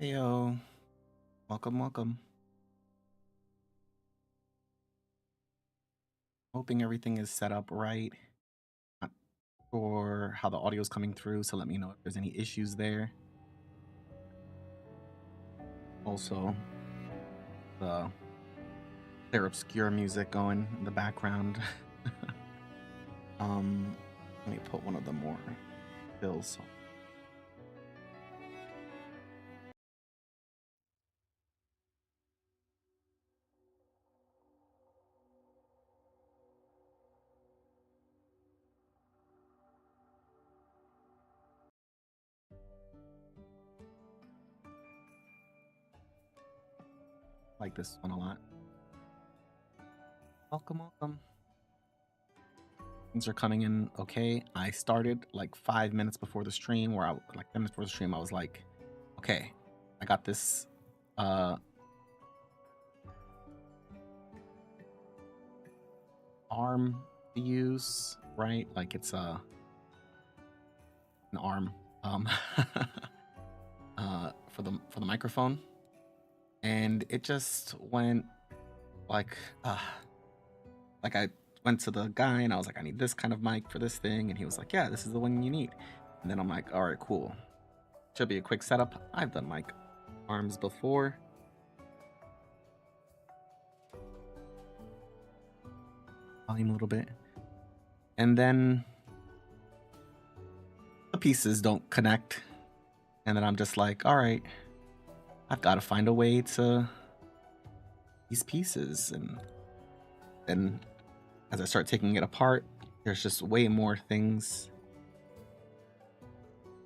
Heyo, welcome, welcome. Hoping everything is set up right. Not sure how the audio is coming through, so let me know if there's any issues there. Also, the clear obscure music going in the background. um, Let me put one of the more bills. Like this one a lot. Welcome, welcome. Things are coming in okay. I started like 5 minutes before the stream, where like 10 minutes before the stream, I was like, okay, I got this arm to use, right? Like it's an arm for the microphone, and it just went like I went to the guy and I was like, I need this kind of mic for this thing, and he was like, yeah, this is the one you need. And then I'm like, all right, cool, should be a quick setup. I've done mic arms before. Volume a little bit, and then the pieces don't connect, and then I'm just like, all right, I've got to find a way to these pieces. And then as I start taking it apart, there's just way more things.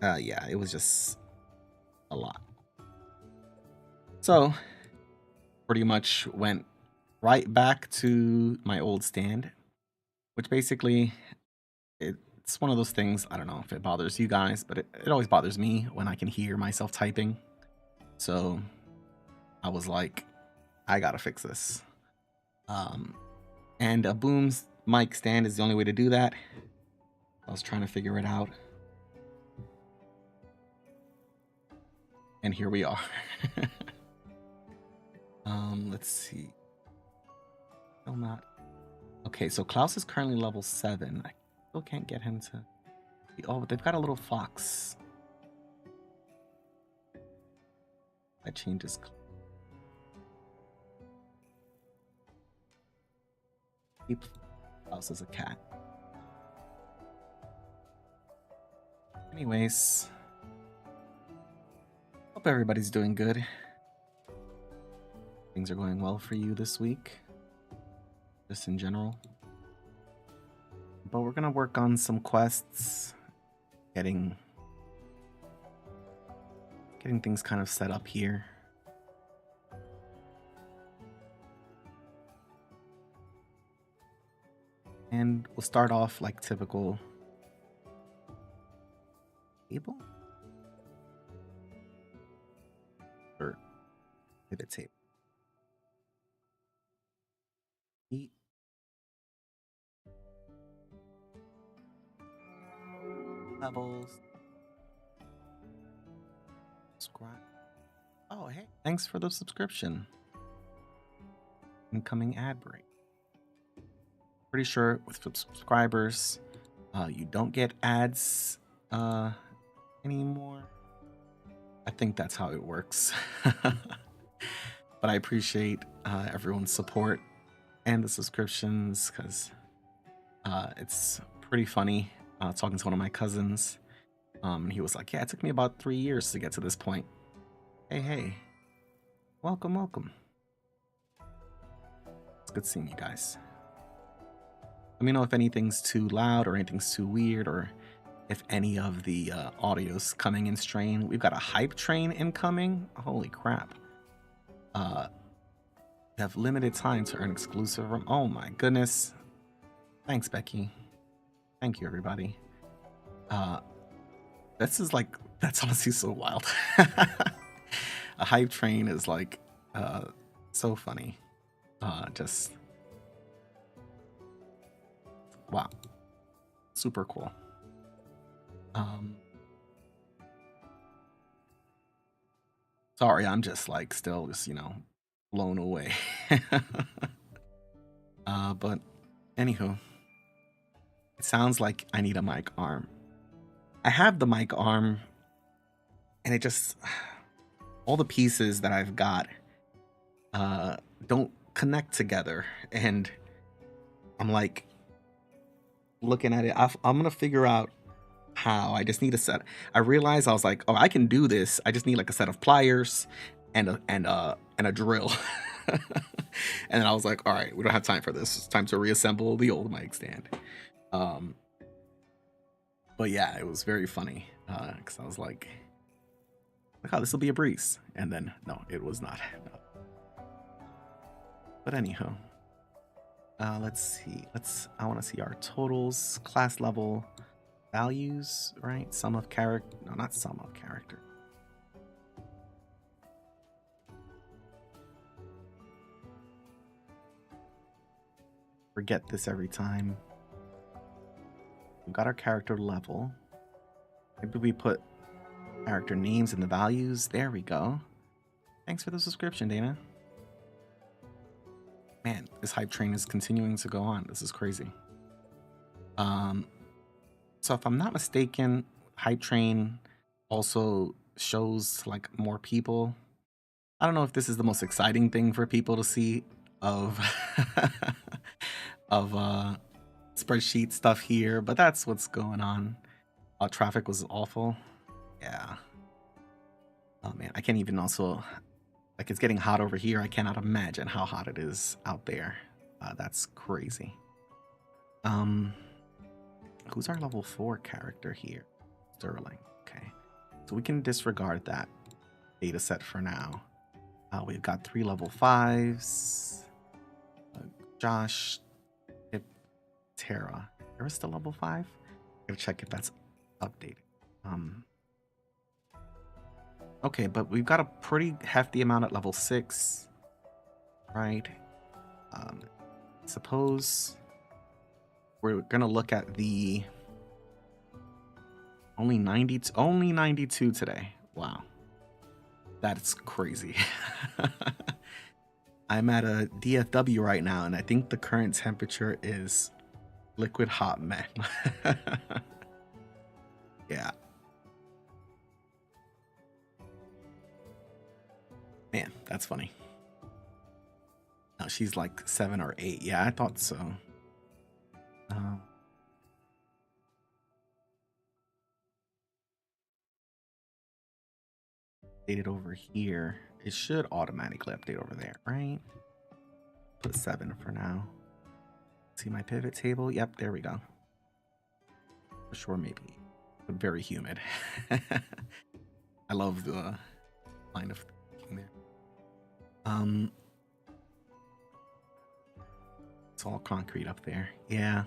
Yeah, it was just a lot. So pretty much went right back to my old stand, which basically, it's one of those things, I don't know if it bothers you guys, but it always bothers me when I can hear myself typing. So I was like, I gotta fix this. And a boom's mic stand is the only way to do that. I was trying to figure it out, and here we are. Let's see. Still not. Okay, so Klaus is currently level 7. I still can't get him to. Oh, but they've got a little fox. That changes. Keep Klaus as a cat. Anyways, hope everybody's doing good. Things are going well for you this week, just in general. But we're gonna work on some quests, getting things kind of set up here. And we'll start off like typical table or pivot table. Eat. Levels. Subscribe. Oh, hey, thanks for the subscription. Incoming ad break. Pretty sure with subscribers, you don't get ads anymore. I think that's how it works. But I appreciate everyone's support and the subscriptions, because it's pretty funny talking to one of my cousins. He was like, yeah, it took me about 3 years to get to this point. Hey, welcome, welcome. It's good seeing you guys. Let me know if anything's too loud or anything's too weird, or if any of the audio's coming in strain. We've got a hype train incoming. Holy crap. You have limited time to earn exclusive room. Oh my goodness. Thanks, Becky. Thank you, everybody. This is like, that's honestly so wild. A hype train is like so funny. Just wow, super cool. Sorry, I'm just like still just, blown away. But anywho, it sounds like I need a mic arm. I have the mic arm, and it just all the pieces that I've got don't connect together, and I'm like looking at it. I'm gonna figure out how. I just need a set. I realized I was like, oh, I can do this. I just need like a set of pliers and a drill. And then I was like, all right, we don't have time for this. It's time to reassemble the old mic stand. Um, but yeah, it was very funny because I was like, oh, this will be a breeze. And then no, it was not. No. But anyhow, let's see. I want to see our totals, class level, values, right? Sum of character. No, not sum of character. Forget this every time. We've got our character level. Maybe we put character names and the values. There we go. Thanks for the subscription, Dana. Man, this hype train is continuing to go on. This is crazy. So if I'm not mistaken, hype train also shows like more people. I don't know if this is the most exciting thing for people to see of of spreadsheet stuff here, but that's what's going on. Traffic was awful. Yeah. Oh man, I can't even also, like, it's getting hot over here. I cannot imagine how hot it is out there. That's crazy. Who's our level 4 character here? Sterling. Okay. So we can disregard that data set for now. We've got 3 level 5s. Josh, Tara. Tara's still level 5? Gotta check if that's updated. Okay, but we've got a pretty hefty amount at level 6, right? Suppose we're gonna look at the only 92 today. Wow, that's crazy. I'm at a DFW right now, and I think the current temperature is liquid hot, man. Yeah. Man, that's funny. No, she's like 7 or 8. Yeah, I thought so. Updated over here. It should automatically update over there, right? Put 7 for now. See my pivot table? Yep, there we go. For sure, maybe. But very humid. I love the line of thinking there. It's all concrete up there. Yeah.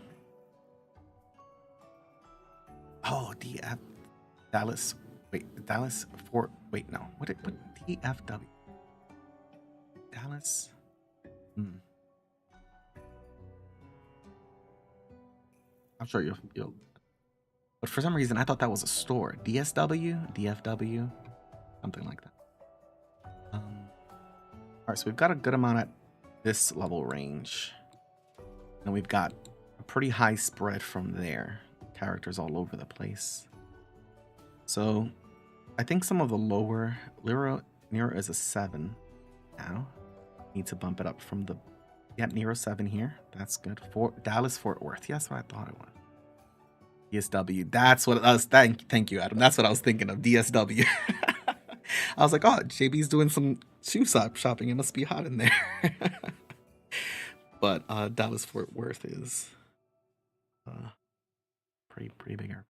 Oh, DF Dallas. Wait, Dallas Fort. Wait, no. What DFW? Dallas. I'm sure you'll. But for some reason, I thought that was a store. DSW, DFW, something like that. All right, so we've got a good amount at this level range, and we've got a pretty high spread from there. Characters all over the place. So I think some of the lower Nero is a 7 now. Need to bump it up from the Nero 7 here. That's good. Dallas Fort Worth. Yes, what I thought it was. DSW. That's what I was. Thank you, Adam. That's what I was thinking of. DSW. I was like, oh, JB's doing some shoe shopping. It must be hot in there. But Dallas Fort Worth is pretty bigger.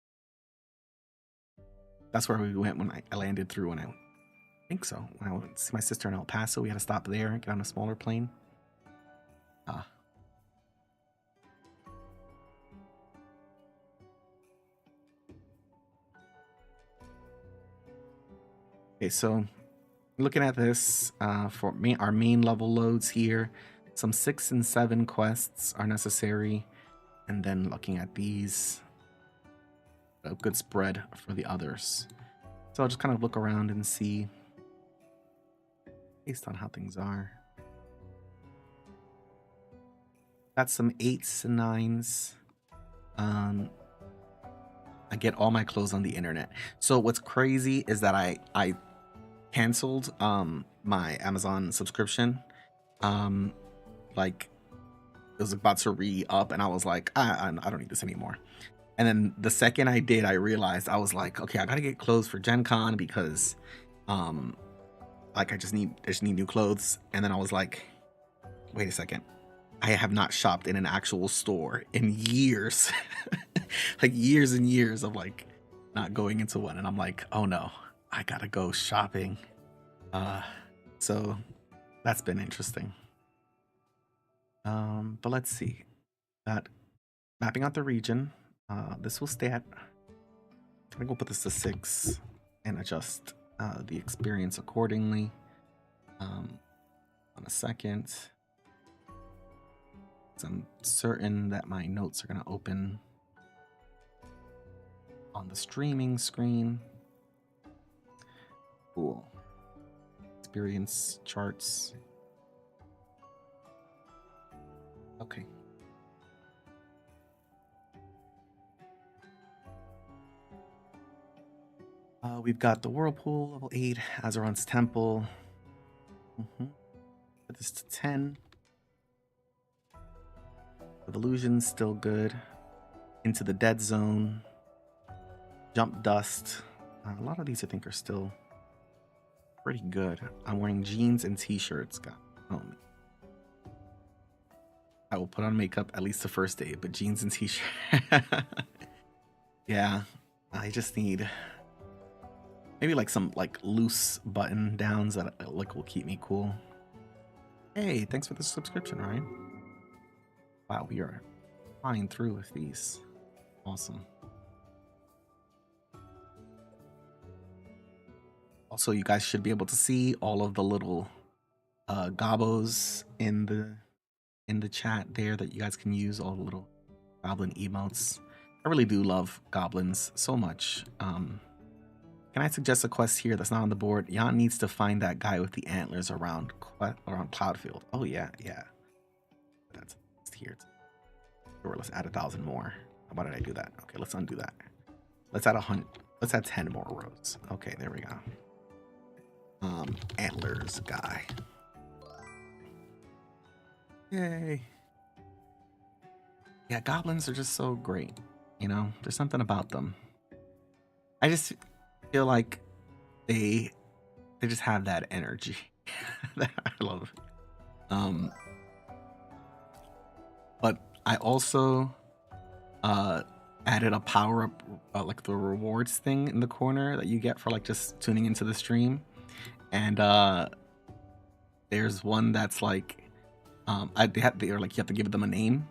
That's where we went when I landed through. When I think so. When I went to see my sister in El Paso, we had to stop there and get on a smaller plane. Okay, so looking at this for our main level loads here, some 6 and 7 quests are necessary, and then looking at these, a good spread for the others. So I'll just kind of look around and see based on how things are. Got some 8s and 9s. I get all my clothes on the internet. So what's crazy is that I canceled my Amazon subscription. Like it was about to re-up and I was like, I don't need this anymore. And then the second I did, I realized I was like, okay, I gotta get clothes for Gen Con because like I just need new clothes. And then I was like, wait a second. I have not shopped in an actual store in years. Like years and years of like not going into one. And I'm like, oh no, I gotta go shopping. So that's been interesting. But let's see. That mapping out the region. This will stay at, I'm gonna go put this to 6 and adjust the experience accordingly. On a second. So I'm certain that my notes are gonna open on the streaming screen. Cool. Experience charts. Okay. We've got the Whirlpool, level 8, Azeron's Temple. Put this to 10. Evolution's still good. Into the Dead Zone. Jump Dust. A lot of these I think are still pretty good. I'm wearing jeans and t-shirts. I will put on makeup at least the first day, but jeans and t-shirt. Yeah, I just need maybe like some like loose button downs that like will keep me cool. Hey, thanks for the subscription, Ryan. Wow, we are flying through with these. Awesome. Also, you guys should be able to see all of the little gobos in the chat there that you guys can use, all the little goblin emotes. I really do love goblins so much. Can I suggest a quest here that's not on the board? Jan needs to find that guy with the antlers around Cloudfield. Oh yeah. That's here. Sure, let's add 1,000 more. Why did I do that? Okay, let's undo that. Let's add 100. Let's add 10 more rows. Okay, there we go. Antlers guy. Yay. Yeah, goblins are just so great. You know, there's something about them. I just feel like they just have that energy that I love. But I also added a power up, like the rewards thing in the corner that you get for like just tuning into the stream. And there's one that's like, they're like, you have to give them a name.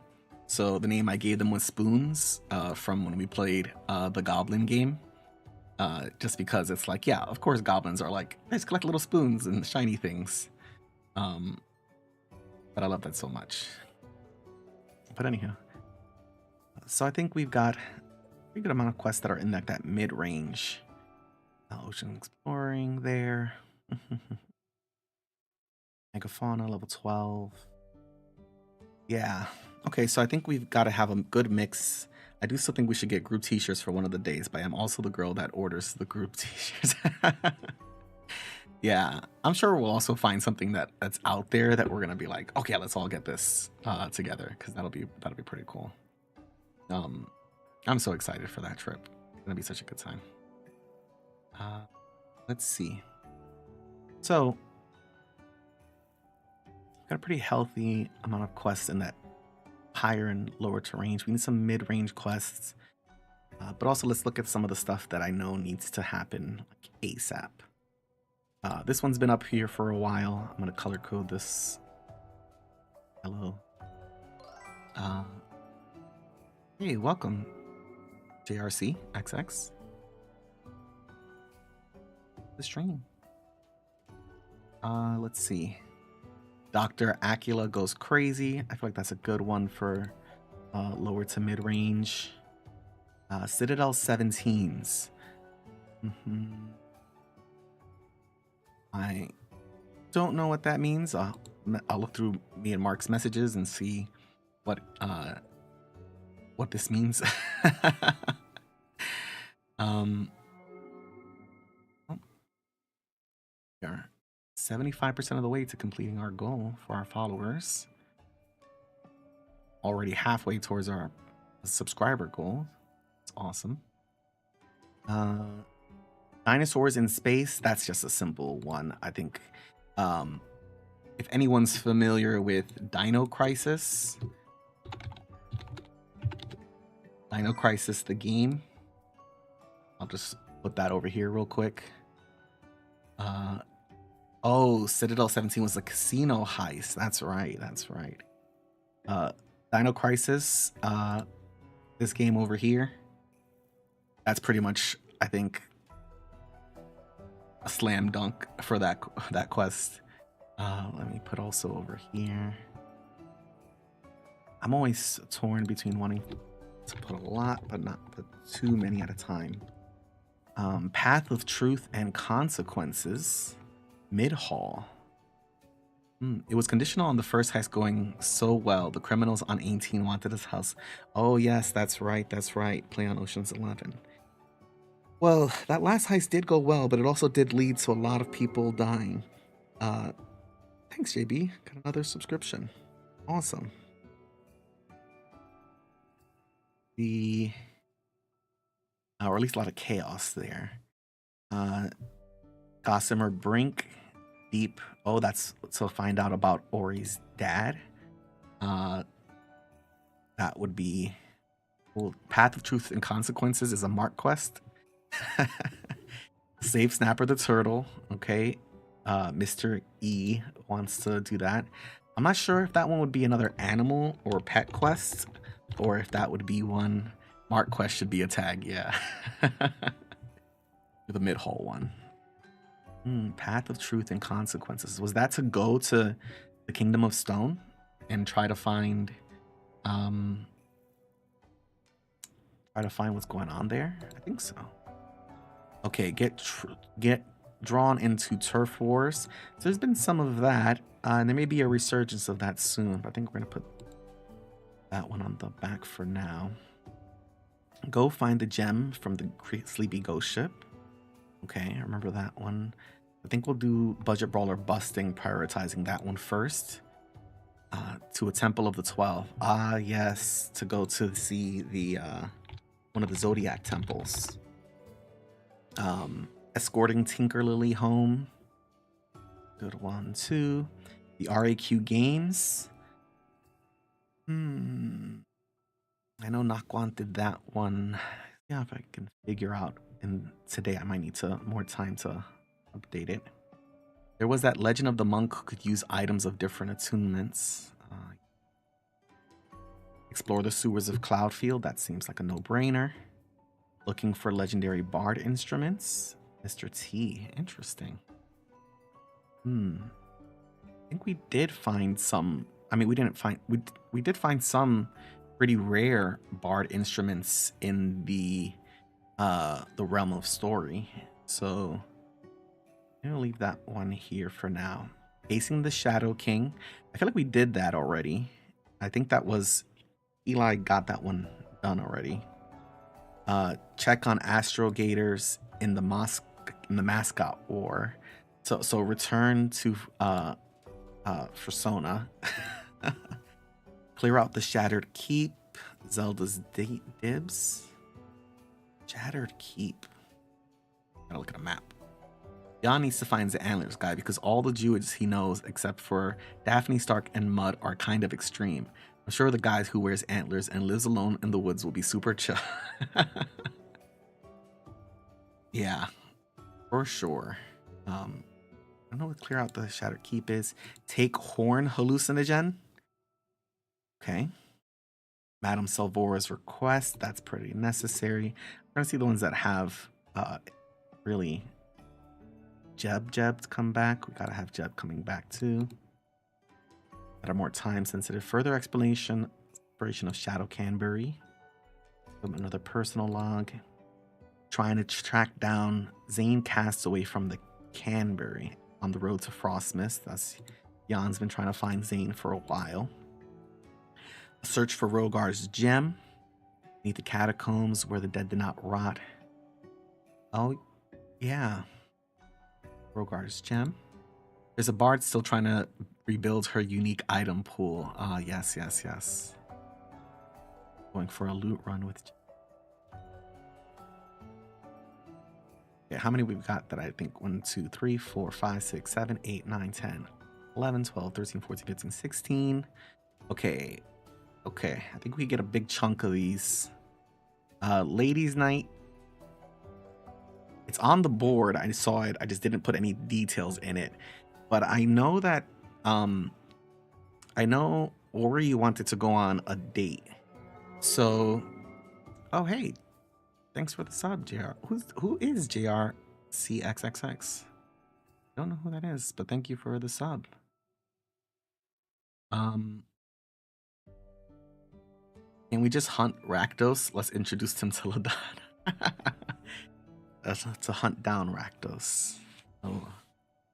So the name I gave them was Spoons, from when we played the Goblin game. Just because it's like, yeah, of course goblins are like, they just collect little spoons and shiny things. But I love that so much. But anyhow, so I think we've got a pretty good amount of quests that are in that mid-range. Ocean exploring there. Megafauna level 12. Yeah. Okay, so I think we've got to have a good mix. I do still think we should get group t-shirts for one of the days, but I'm also the girl that orders the group t-shirts. Yeah, I'm sure we'll also find something that's out there that we're gonna be like, okay, let's all get this together, because that'll be pretty cool. I'm so excited for that trip. It's gonna be such a good time. Let's see. So, got a pretty healthy amount of quests in that higher and lower terrain. We need some mid-range quests, but also let's look at some of the stuff that I know needs to happen like ASAP. This one's been up here for a while. I'm gonna color code this. Hello. Hey, welcome, JRC XX. The stream. Let's see. Dr. Acula goes crazy. I feel like that's a good one for lower to mid range. Citadel 17s. I don't know what that means, I'll look through me and Mark's messages and see what this means. um, we are 75% of the way to completing our goal for our followers. Already halfway towards our subscriber goal. It's awesome. Dinosaurs in space, that's just a simple one. I think if anyone's familiar with Dino Crisis the game, I'll just put that over here real quick. Oh, Citadel 17 was a casino heist. That's right. Dino Crisis, this game over here, that's pretty much, I think, a slam dunk for that quest. Let me put also over here. I'm always torn between wanting to put a lot, but not put too many at a time. Path of Truth and Consequences, Mid-Hall. It was conditional on the first heist going so well. The criminals on 18 wanted his house. Oh yes, that's right. Play on Ocean's 11. Well, that last heist did go well, but it also did lead to a lot of people dying. Thanks, JB. Got another subscription. Awesome. Or at least a lot of chaos there. Gossamer Brink, Deep. Oh, that's to find out about Ori's dad. That would be... Well, Path of Truth and Consequences is a Mark quest. Save Snapper the Turtle. Okay. Mr. E wants to do that. I'm not sure if that one would be another animal or pet quest, or if that would be one. Mark quest should be a tag, yeah. The Mid-Hall one. Path of Truth and Consequences. Was that to go to the Kingdom of Stone and try to find what's going on there? I think so. Okay, get drawn into turf wars. So there's been some of that, and there may be a resurgence of that soon, but I think we're gonna put that one on the back for now. Go find the gem from the Sleepy Ghost ship. Okay, I remember that one. I think we'll do Budget Brawler Busting, prioritizing that one first. To a Temple of the 12. Yes, to go to see the one of the Zodiac temples. Escorting Tinker Lily home. Good 1, 2. The RAQ games. I know Nakwan did that one. Yeah, if I can figure out. And today I might need more time to update it. There was that Legend of the Monk who could use items of different attunements. Explore the sewers of Cloudfield. That seems like a no-brainer. Looking for legendary bard instruments. Mr. T. Interesting. I think we did find some. I mean, we didn't find. We did find some pretty rare bard instruments in the realm of story. So I'm gonna leave that one here for now. Facing the Shadow King. I feel like we did that already. I think that was Eli got that one done already. Check on astrogators in the mascot war. So return to Fursona. Clear out the Shattered Keep. Zelda's dibs. Shattered Keep. Gotta look at a map. Jan needs to find the Antlers guy because all the Druids he knows, except for Daphne, Stark, and Mud, are kind of extreme. I'm sure the guy who wears antlers and lives alone in the woods will be super chill. Yeah, for sure. I don't know what clear out the Shattered Keep is. Take Horn Hallucinogen. Okay. Madame Salvora's request. That's pretty necessary. We're gonna see the ones that have really Jeb to come back. We gotta have Jeb coming back too. That are more time sensitive. Further explanation of Shadow Canberry. Another personal log. Trying to track down Zane Castaway from the Canberry. on the road to Frostmist. That's Jan's been trying to find Zane for a while. Search for Rogar's gem. Beneath the catacombs where the dead did not rot. Oh, yeah. Rogar's gem. There's a bard still trying to rebuild her unique item pool. Ah, yes, yes, yes. Going for a loot run with... Okay, how many we've got that I think? 1, 2, 3, 4, 5, 6, 7, 8, 9, 10, 11, 12, 13, 14, 15, 16. Okay. Okay. I think we get a big chunk of these. Ladies' night. It's on the board. I saw it. I just didn't put any details in it. But I know that I know Ori wanted to go on a date. So, oh hey, thanks for the sub, JR. Who is JRCXXX? I don't know who that is, but thank you for the sub. Can we just hunt Rakdos? Let's introduce him to Ladon. To hunt down Rakdos. Oh.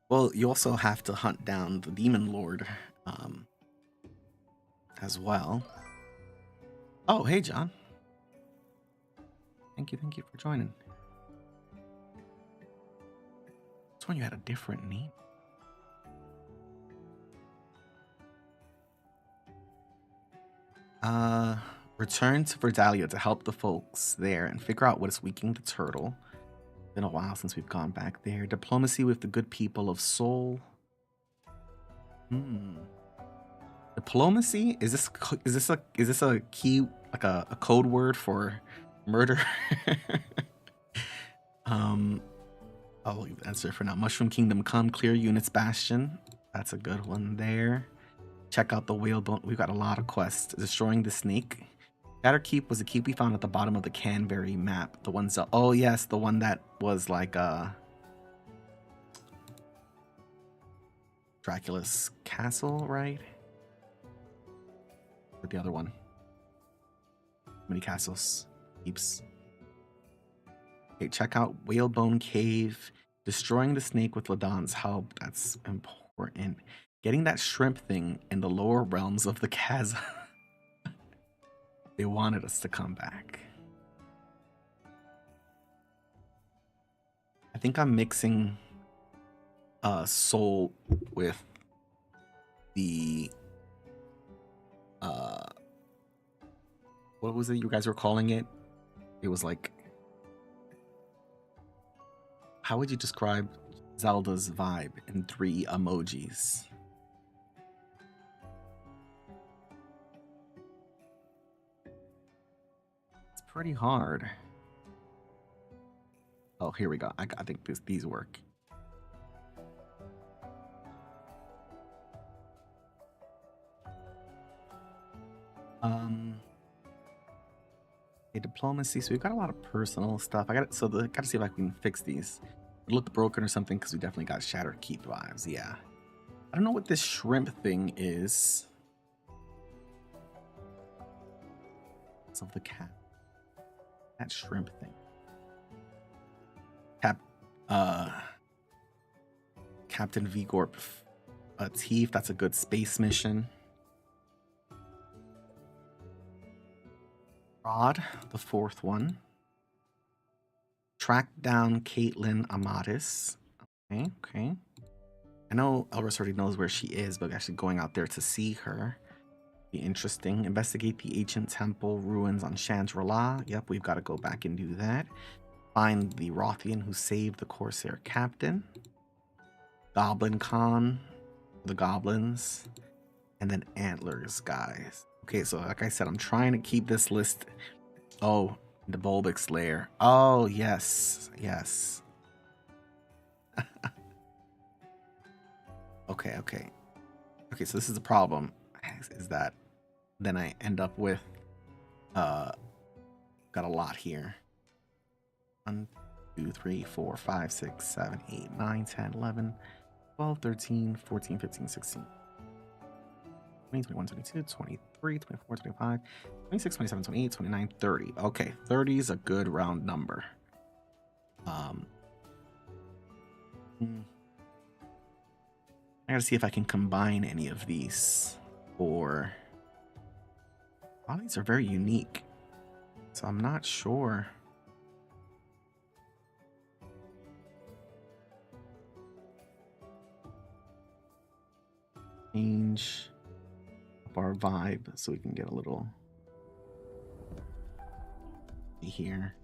Well, you also have to hunt down the Demon Lord as well. Oh, hey, John. Thank you for joining. This one you had a different name. Return to Verdalia to help the folks there and figure out what is weakening the turtle. Been a while since we've gone back there. Diplomacy with the good people of Seoul. Diplomacy? Is this a key, like a code word for murder? I'll leave the answer for now. Mushroom Kingdom come, clear units bastion. That's a good one there. Check out the whalebone. We've got a lot of quests. Destroying the snake. Shatter Keep was a keep we found at the bottom of the Canberry map. The ones that, oh yes, the one that was like Dracula's castle, right? Or the other one? Many castles, keeps. Okay, check out Whalebone Cave. Destroying the snake with Ladon's help. That's important. Getting that shrimp thing in the lower realms of the chasm. They wanted us to come back. I think I'm mixing Soul with the what was it you guys were calling it? It was like, how would you describe Zelda's vibe in 3 emojis? It's pretty hard. Oh, here we go. I think these work. Diplomacy. So we've got a lot of personal stuff. Gotta see if I can fix these. It looked broken or something because we definitely got Shattered Keep vibes. Yeah. I don't know what this shrimp thing is. It's of the cat. That shrimp thing. Captain Vigorp Thief. That's a good space mission. Rod, the 4th one. Track down Caitlin Amatis. Okay. I know Elris already knows where she is, but actually going out there to see her be interesting. Investigate the ancient temple ruins on Shangri-La. Yep, we've got to go back and do that. Find the Rothian who saved the Corsair captain. Goblin Con, the goblins, and then Antlers, guys. Okay, so like I said, I'm trying to keep this list. Oh, the Bulbix lair. Oh, yes. Okay, so this is the problem, is that then I end up with got a lot here. 1, 2, 3, 4, 5, 6, 7, 8, 9, 10, 11, 12, 13, 14, 15, 16, 20, 21, 22, 23, 24, 25, 26, 27, 28, 29, 30. Okay, 30 is a good round number. I gotta see if I can combine any of these, or all these are very unique, so I'm not sure. Change up our vibe so we can get a little here.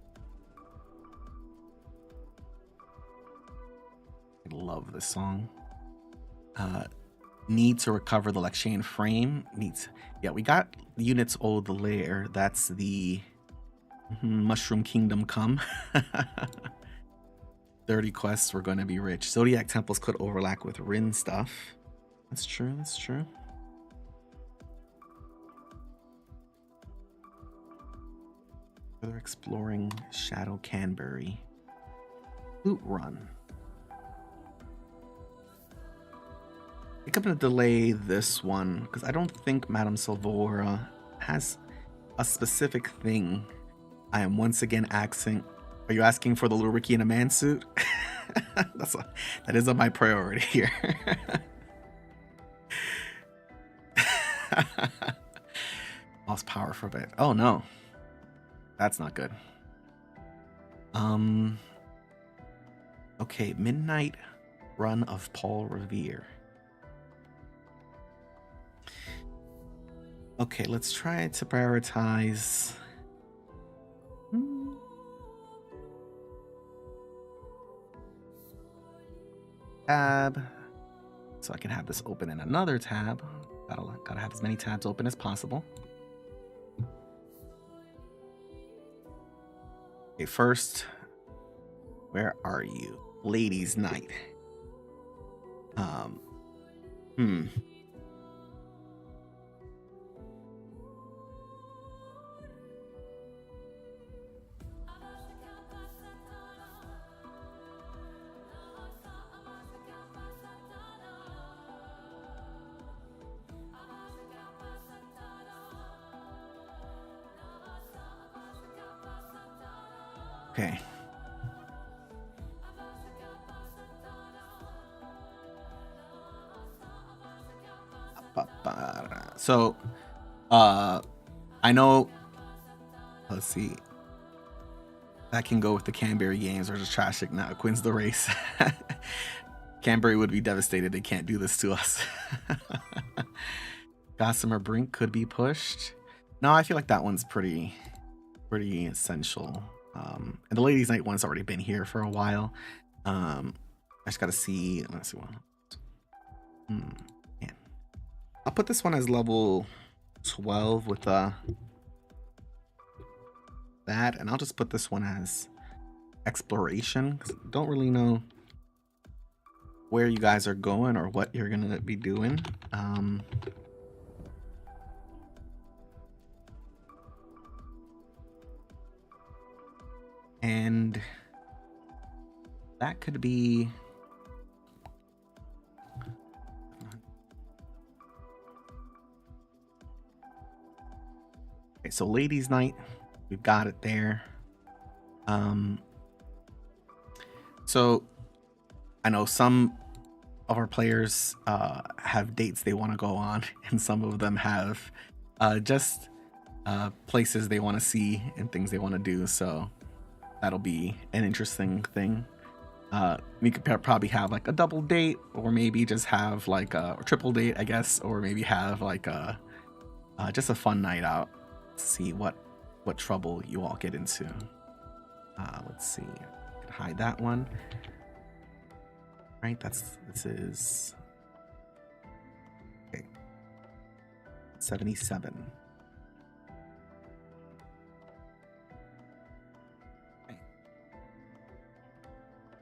I love this song. Need to recover the Lexian frame. Yeah, we got units old layer. That's the Mushroom Kingdom come. 30 quests, we're going to be rich. Zodiac temples could overlap with Rin stuff. That's true, that's true. Further exploring Shadow Canberry. Loot run. I think I'm going to delay this one because I don't think Madame Silvora has a specific thing. I am once again asking. Are you asking for the little Ricky in a man suit? That is on my priority here. Lost power for a bit. Oh no, that's not good. Okay, Midnight Run of Paul Revere. Okay, let's try to prioritize. Tab, so I can have this open in another tab. Gotta have as many tabs open as possible. Okay, first, where are you? Ladies' Night. Okay. So, I know. Let's see. That can go with the Canberry games or just trash it now. Quins the race. Canberry would be devastated. They can't do this to us. Gossamer Brink could be pushed. No, I feel like that one's pretty essential. And the Ladies' Night one's already been here for a while. I just gotta see. Let's see one. Yeah. I'll put this one as level 12 with that, and I'll just put this one as exploration because I don't really know where you guys are going or what you're gonna be doing. And that could be okay, so Ladies' Night, we've got it there. So I know some of our players have dates they want to go on, and some of them have just places they want to see and things they want to do. So that'll be an interesting thing. We could probably have like a double date, or maybe just have like a triple date, I guess, or maybe have like a just a fun night out. See what trouble you all get into. Let's see. I can hide that one. Right, this is okay. 77.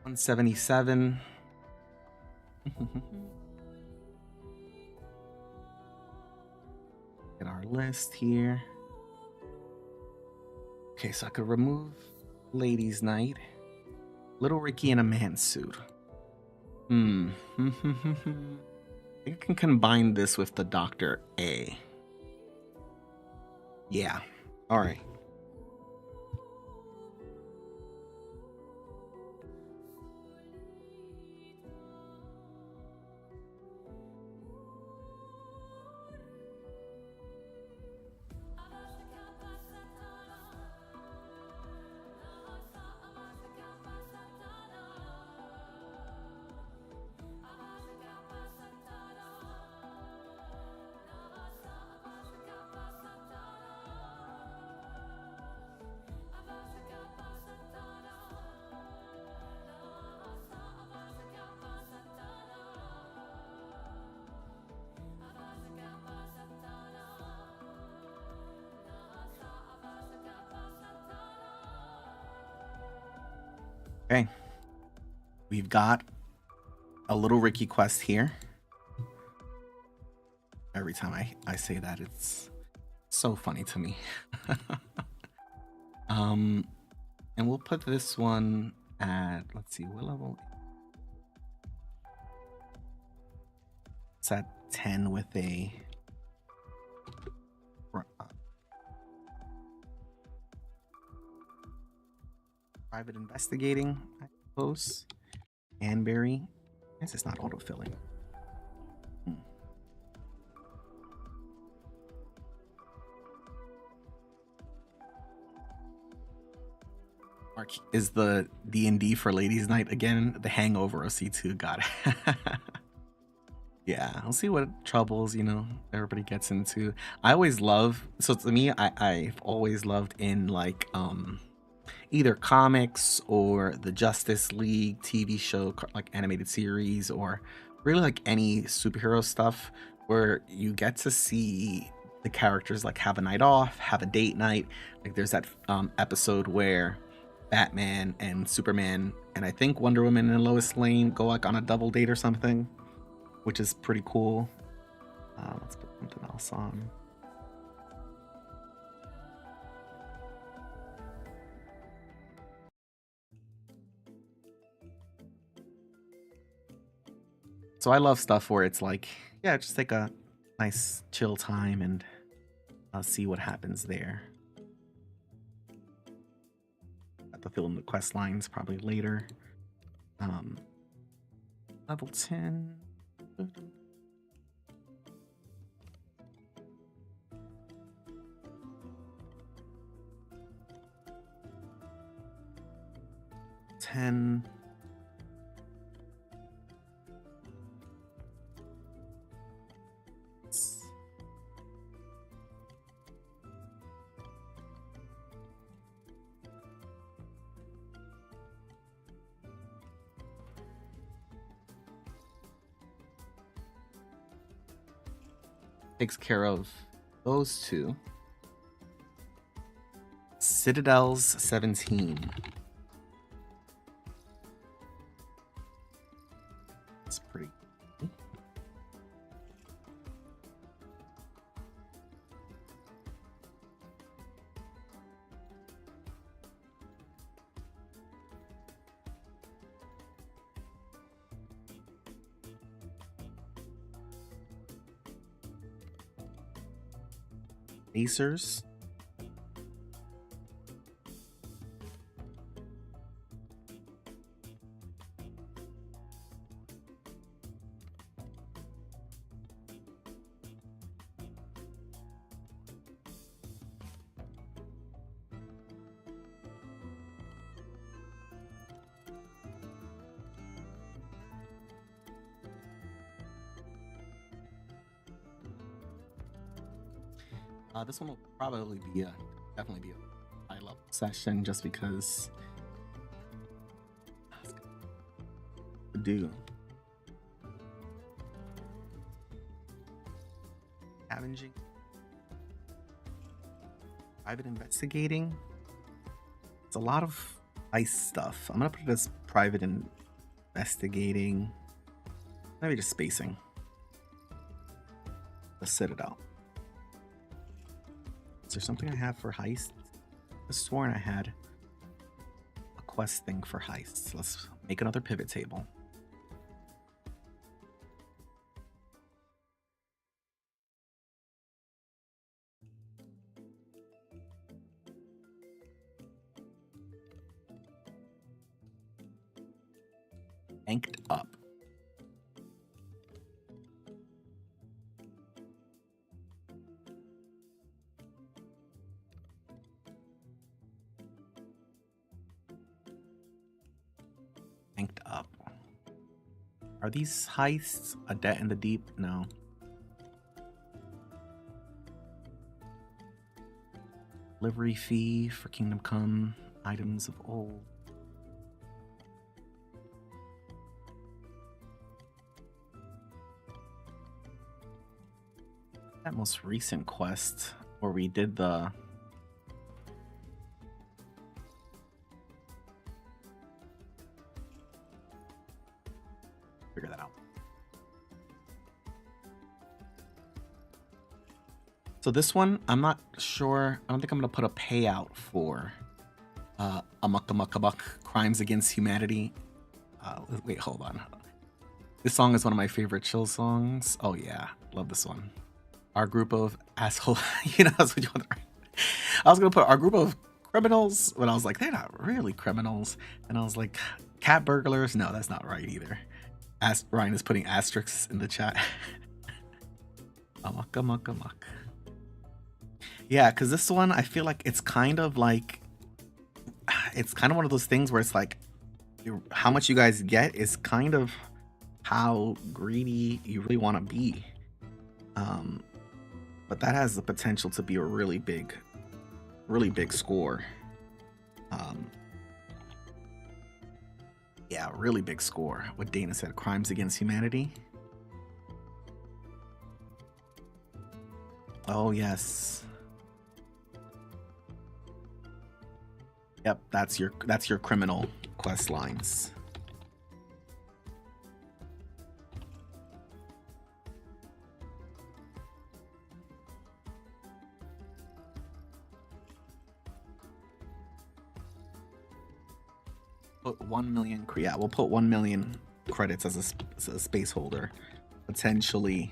177. Get our list here. Okay, so I could remove Ladies' Night. Little Ricky in a man suit. I think I can combine this with the Dr. A. Yeah. All right. Okay. We've got a little Ricky quest here. Every time I say that, it's so funny to me. And we'll put this one at, let's see, what level? It's at 10 with a private investigating, I suppose. Anberry. I guess it's not autofilling. Mark, is the D&D for Ladies Night again? The Hangover OC2, got it. Yeah, I'll see what troubles, everybody gets into. I always love, so to me, I've always loved in like either comics or the Justice League TV show, like animated series, or really like any superhero stuff where you get to see the characters like have a night off, have a date night. Like there's that episode where Batman and Superman and I think Wonder Woman and Lois Lane go like on a double date or something, which is pretty cool. Let's put something else on. So I love stuff where it's like, yeah, just take a nice chill time and see what happens there. Have to fill in the quest lines probably later. Level 10. Takes care of those two. Citadel's 17. That's pretty cool. Acers. This one will probably be definitely be a high level session just because do scavenging, private investigating. It's a lot of ice stuff. I'm gonna put it as private investigating. Maybe just spacing. Let's set it out. Is there something I have for heists? I sworn I had a quest thing for heists. Let's make another pivot table. Banked up. Banked up. Are these heists a debt in the deep? No. Delivery fee for Kingdom Come, items of old. That most recent quest where we did the figure that out. So this one, I'm not sure. I don't think I'm gonna put a payout for Amok Amok Amok Crimes Against Humanity. Wait, hold on. This song is one of my favorite chill songs. Oh yeah, love this one. Our group of asshole. You know, that's what you want. I was gonna put our group of criminals, but I was like, they're not really criminals. And I was like, cat burglars. No, that's not right either. Ryan is putting asterisks in the chat. Amok Amok Amok. Yeah, because this one, I feel like it's kind of one of those things where it's like, how much you guys get is kind of how greedy you really want to be. But that has the potential to be a really big score. Yeah, really big score. What Dana said, Crimes Against Humanity. Oh yes. Yep, that's your criminal quest lines. Put 1 million. Yeah, we'll put 1 million credits as a space holder. Potentially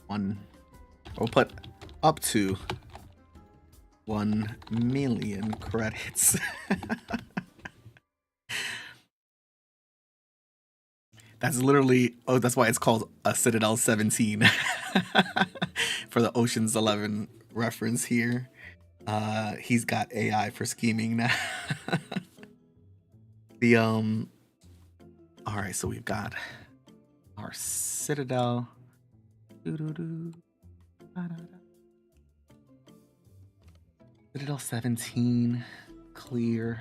one. We'll put up to 1 million credits. That's literally, oh, that's why it's called a Citadel 17 for the Ocean's 11 reference here. He's got AI for scheming now. All right, so we've got our Citadel. Citadel 17, clear.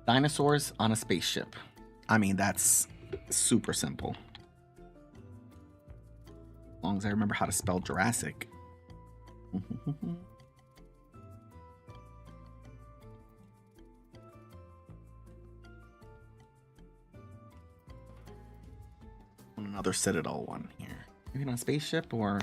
Dinosaurs on a spaceship. I mean, that's super simple. As long as I remember how to spell Jurassic. Another Citadel one here. Maybe on a spaceship or...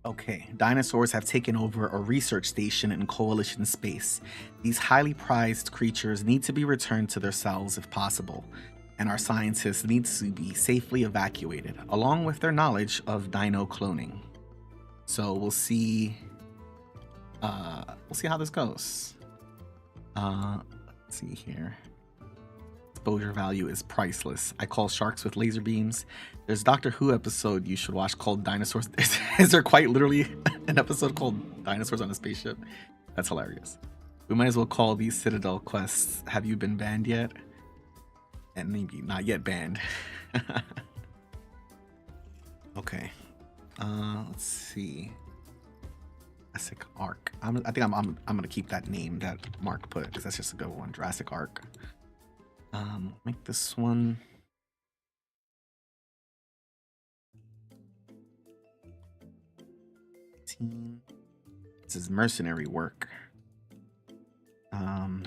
Okay, dinosaurs have taken over a research station in Coalition space. These highly prized creatures need to be returned to their cells if possible, and our scientists need to be safely evacuated, along with their knowledge of dino cloning. So we'll see how this goes. Let's see here. Exposure value is priceless. I call sharks with laser beams. There's a Doctor Who episode you should watch called Dinosaurs. Is there quite literally an episode called Dinosaurs on a Spaceship? That's hilarious. We might as well call these Citadel quests. Have you been banned yet? And maybe not yet banned. Okay. Let's see. Jurassic Ark. I think I'm gonna keep that name that Mark put because that's just a good one. Jurassic Ark. Make this one. This is mercenary work. I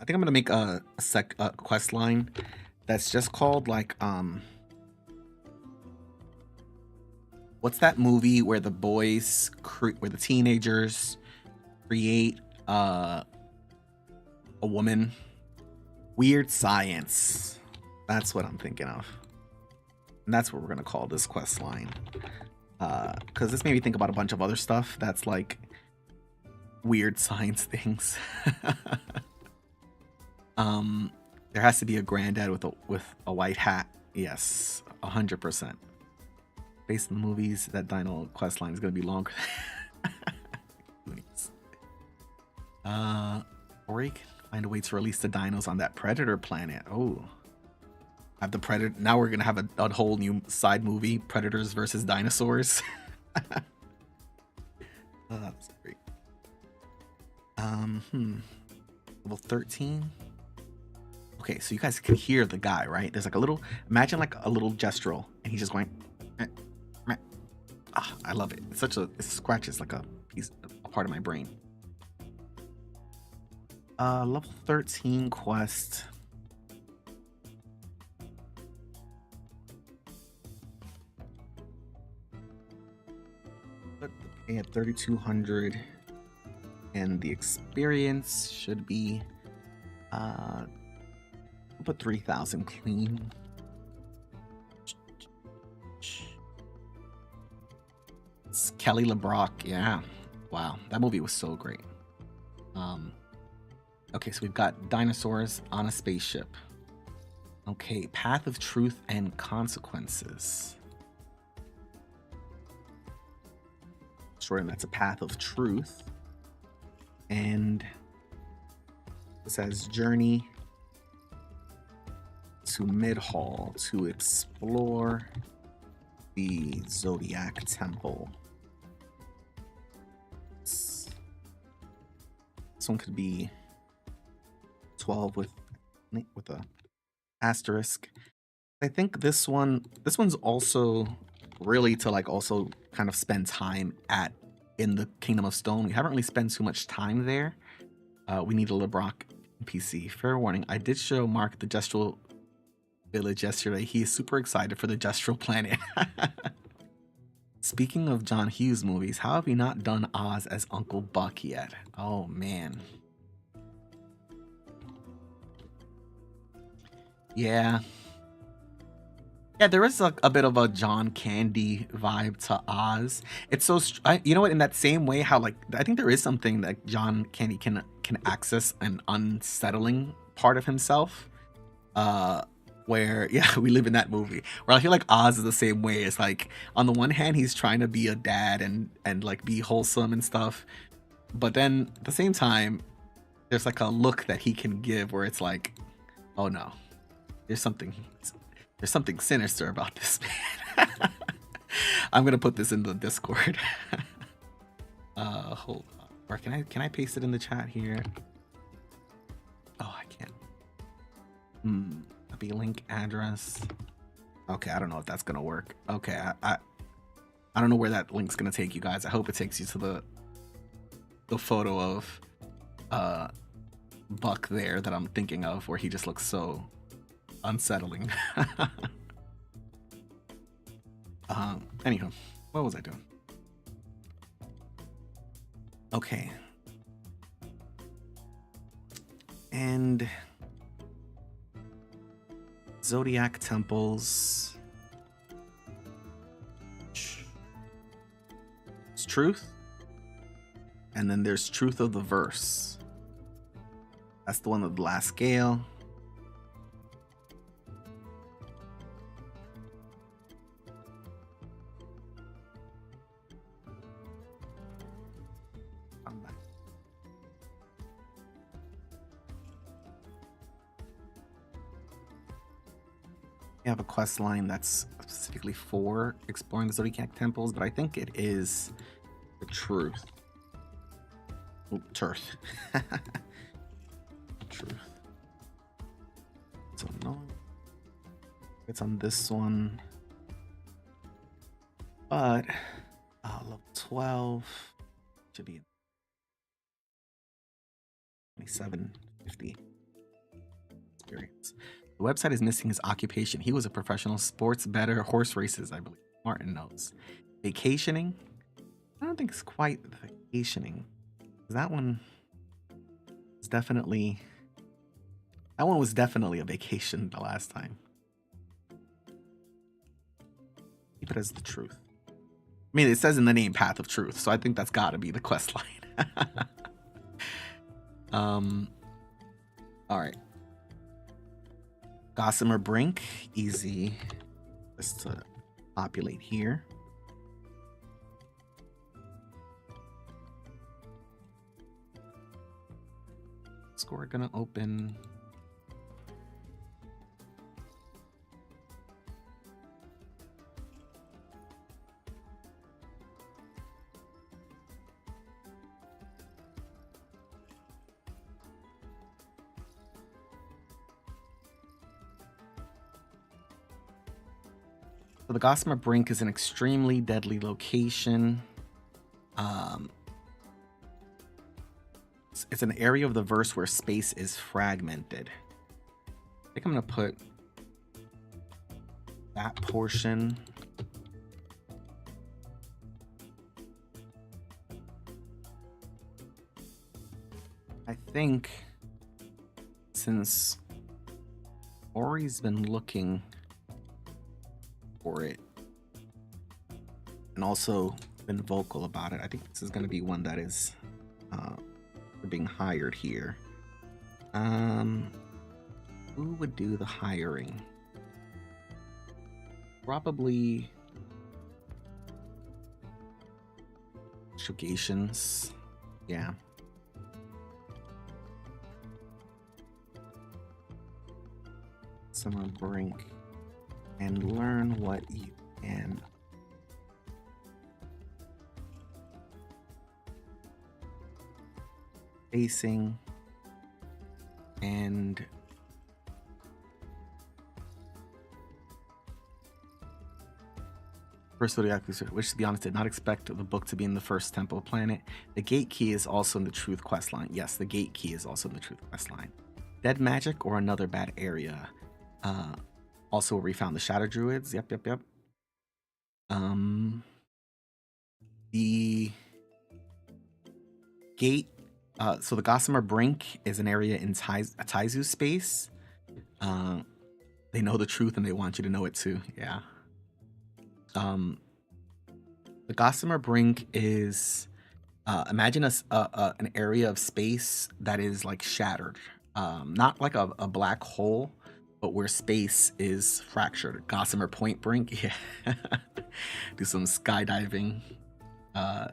think I'm gonna make a quest line that's just called like what's that movie where the boys where the teenagers create a woman Weird science. That's what I'm thinking of. And that's what we're gonna call this quest line. Because this made me think about a bunch of other stuff that's like weird science things. There has to be a granddad with a white hat. Yes, 100%. Based on the movies, that Dino quest line is gonna be longer. Or you can find a way to release the dinos on that Predator planet. Oh, have the Predator. Now we're gonna have a whole new side movie: Predators versus dinosaurs. Oh, that's great. Level 13. Okay, so you guys can hear the guy, right? There's like a little. Imagine like a little gestural, and he's just going. Meh, meh. Ah, I love it. It's such a. It scratches like a piece, a part of my brain. Level 13 quest. Put the pay at 3,200, and the experience should be put 3,000 clean. It's Kelly LeBrock, yeah. Wow, that movie was so great. Okay, so we've got dinosaurs on a spaceship. Okay, path of truth and consequences. Sure, and that's a path of truth. And it says journey to Mid-Hall to explore the Zodiac Temple. This one could be 12 with a asterisk. I think this one's also really to like also kind of spend time in the Kingdom of Stone. We haven't really spent too much time there. We need a LeBrock NPC. Fair warning, I did show Mark the Gestural Village yesterday. He is super excited for the Gestural Planet. Speaking of John Hughes movies, how have we not done Oz as Uncle Buck yet? Oh man. Yeah, there is a bit of a John Candy vibe to Oz. It's so you know what? In that same way, how like I think there is something that John Candy can access an unsettling part of himself. Where yeah, we live in that movie. Where I feel like Oz is the same way. It's like on the one hand, he's trying to be a dad and like be wholesome and stuff, but then at the same time, there's like a look that he can give where it's like, oh no. There's something sinister about this man. I'm gonna put this in the Discord. Hold on. Or can I paste it in the chat here? Oh, I can't. Copy link address. Okay, I don't know if that's gonna work. Okay, I don't know where that link's gonna take you guys. I hope it takes you to the photo of Buck there that I'm thinking of, where he just looks so unsettling. Anywho, what was I doing? Okay. And Zodiac temples. It's truth. And then there's truth of the verse. That's the one with the last scale. We have a quest line that's specifically for exploring the Zodiac temples, but I think it is the truth. Oh, truth. Truth. So no, it's on this one, but level 12 should be 2750 experience. The website is missing his occupation. He was a professional sports bettor, horse races, I believe. Martin knows. Vacationing? I don't think it's quite vacationing. That one is definitely That one was definitely a vacation the last time. Keep it as the truth. I mean, it says in the name Path of Truth, so I think that's gotta be the quest line. Alright. Gossamer Brink, easy. Just to populate here. So we're gonna open. So the Gossamer Brink is an extremely deadly location. It's an area of the verse where space is fragmented. I think I'm gonna put that portion. I think since Ori's been looking for it and also been vocal about it, I think this is going to be one that is being hired here. Who would do the hiring? Probably Shogations. Yeah. Summer Brink and learn what you can. Facing and first zodiac, which to be honest did not expect the book to be in the first temple planet. The gate key is also in the truth quest line. Yes, the gate key is also in the truth quest line. Dead magic or another bad area. Also where we found the shadow druids. Yep. The gate. So the Gossamer Brink is an area in Taizu space. They know the truth and they want you to know it too. Yeah. The Gossamer Brink is imagine an area of space that is like shattered. Not like a black hole, but where space is fractured. Gossamer Point Brink. Yeah. Do some skydiving. Yeah,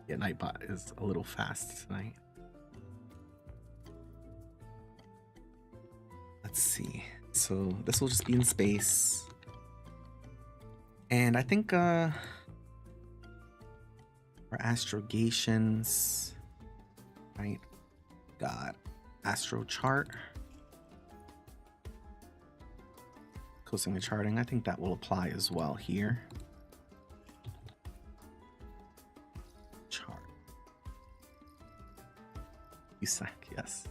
Nightbot is a little fast tonight. Let's see. So this will just be in space. And I think for astrogations, right? Got astro chart. Closing the charting. I think that will apply as well here. Chart. USAC, yes.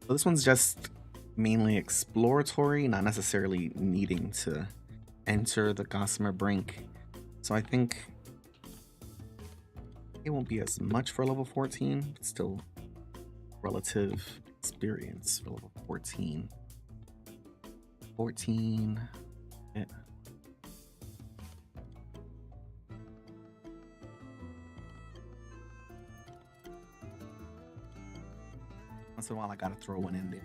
So this one's just mainly exploratory, not necessarily needing to enter the Gossamer Brink. So I think it won't be as much for level 14, but still relative experience for level 14. 14. Yeah. Once in a while, I gotta throw one in there.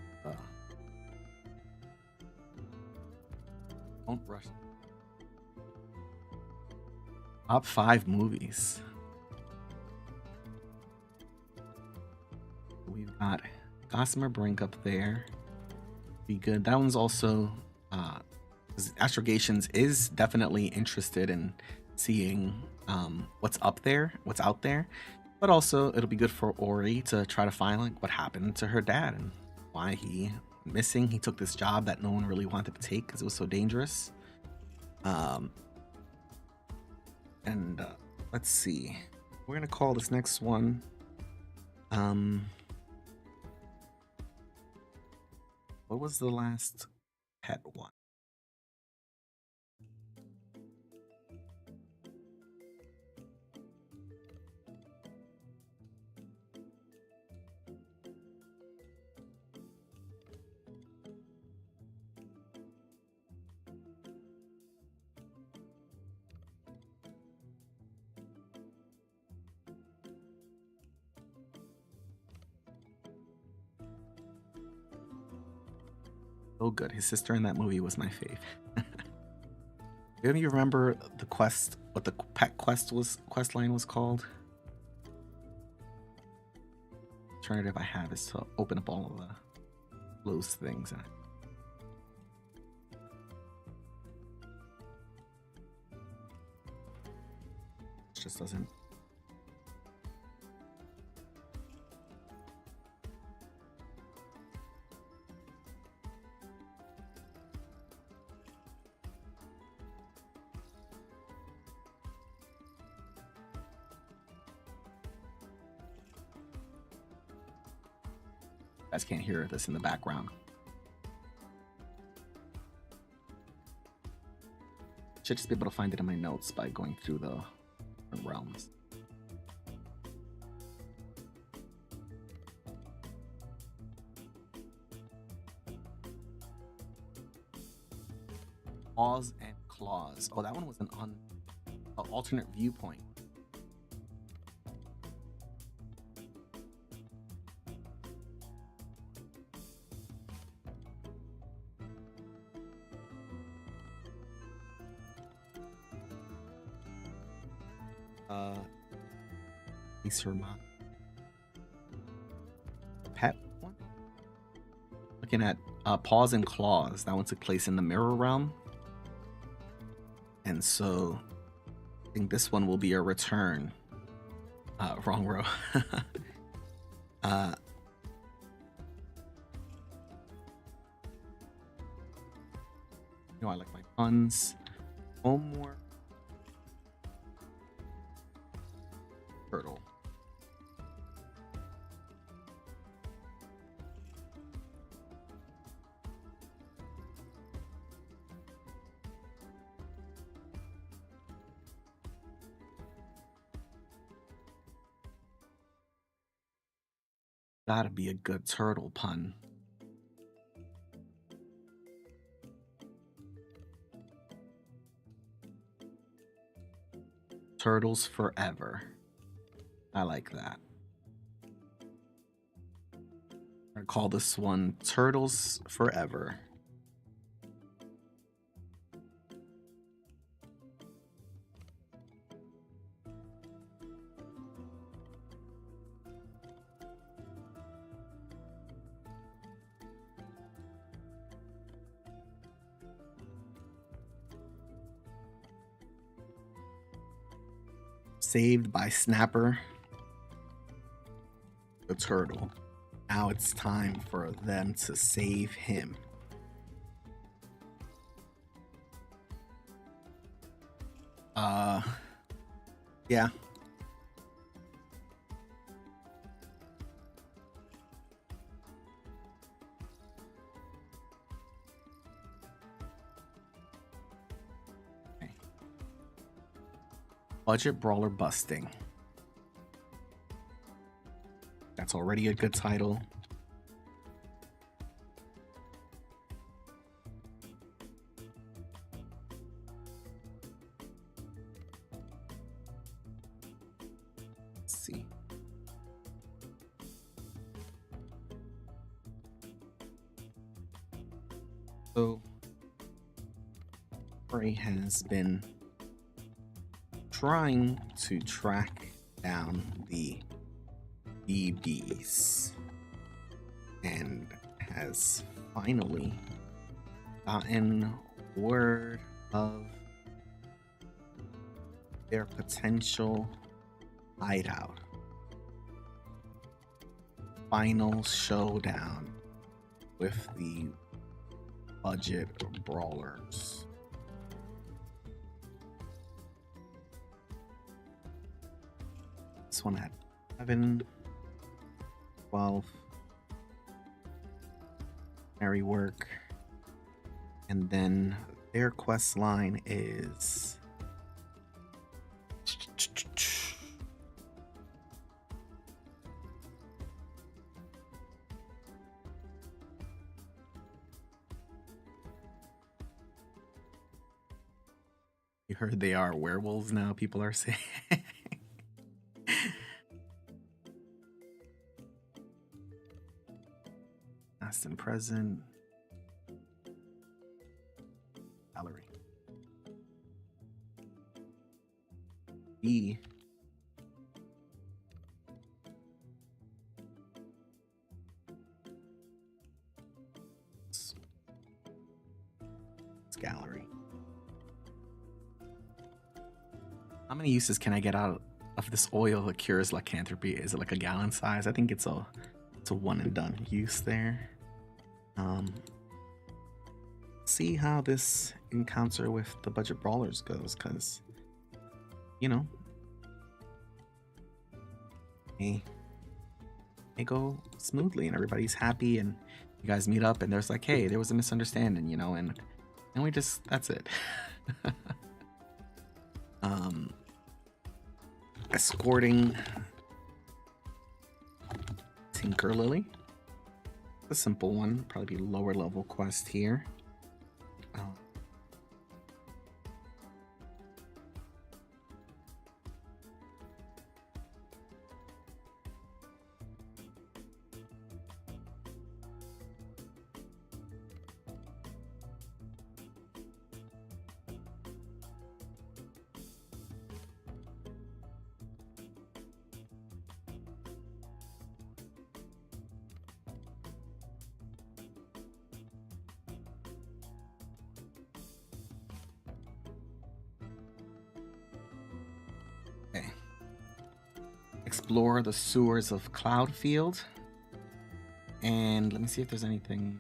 Don't rush. Top 5 movies. We've got Gossamer Brink up there. Be good. That one's also Astrogations is definitely interested in seeing what's up there, what's out there. But also it'll be good for Ori to try to find like what happened to her dad and why he missing. He took this job that no one really wanted to take because it was so dangerous. Let's see. We're gonna call this next one. What was the last pet one. So good. His sister in that movie was my fave. Do you remember the quest? What the pet quest line was called? Alternative I have is to open up all of the closed things. It just doesn't. You guys can't hear this in the background. Should just be able to find it in my notes by going through the different realms. Paws and claws. Oh, that one was an alternate viewpoint. Pet one. Looking at paws and claws. That one took place in the mirror realm, and so I think this one will be a return. Wrong row. You know I like my puns. One more. Turtle. Gotta be a good turtle pun. Turtles forever. I like that. I call this one Turtles Forever. Saved by Snapper the turtle. Now it's time for them to save him. Yeah. Okay. Budget brawler busting. That's already a good title. Let's see. So, Prey has been trying to track down the BBs and has finally gotten word of their potential hideout. Final showdown with the budget brawlers. This one had 11, 12. Merry work. And then their quest line is you heard they are werewolves now, people are saying. Past and present. Gallery. B. It's gallery. How many uses can I get out of this oil that cures lycanthropy? Is it like a gallon size? I think it's a one and done use there. See how this encounter with the budget brawlers goes, because you know, may go smoothly and everybody's happy and you guys meet up and there's like, hey, there was a misunderstanding, you know, and we just, that's it. Escorting Tinker Lily, a simple one, probably be lower level quest here. Explore the sewers of Cloudfield. And let me see if there's anything.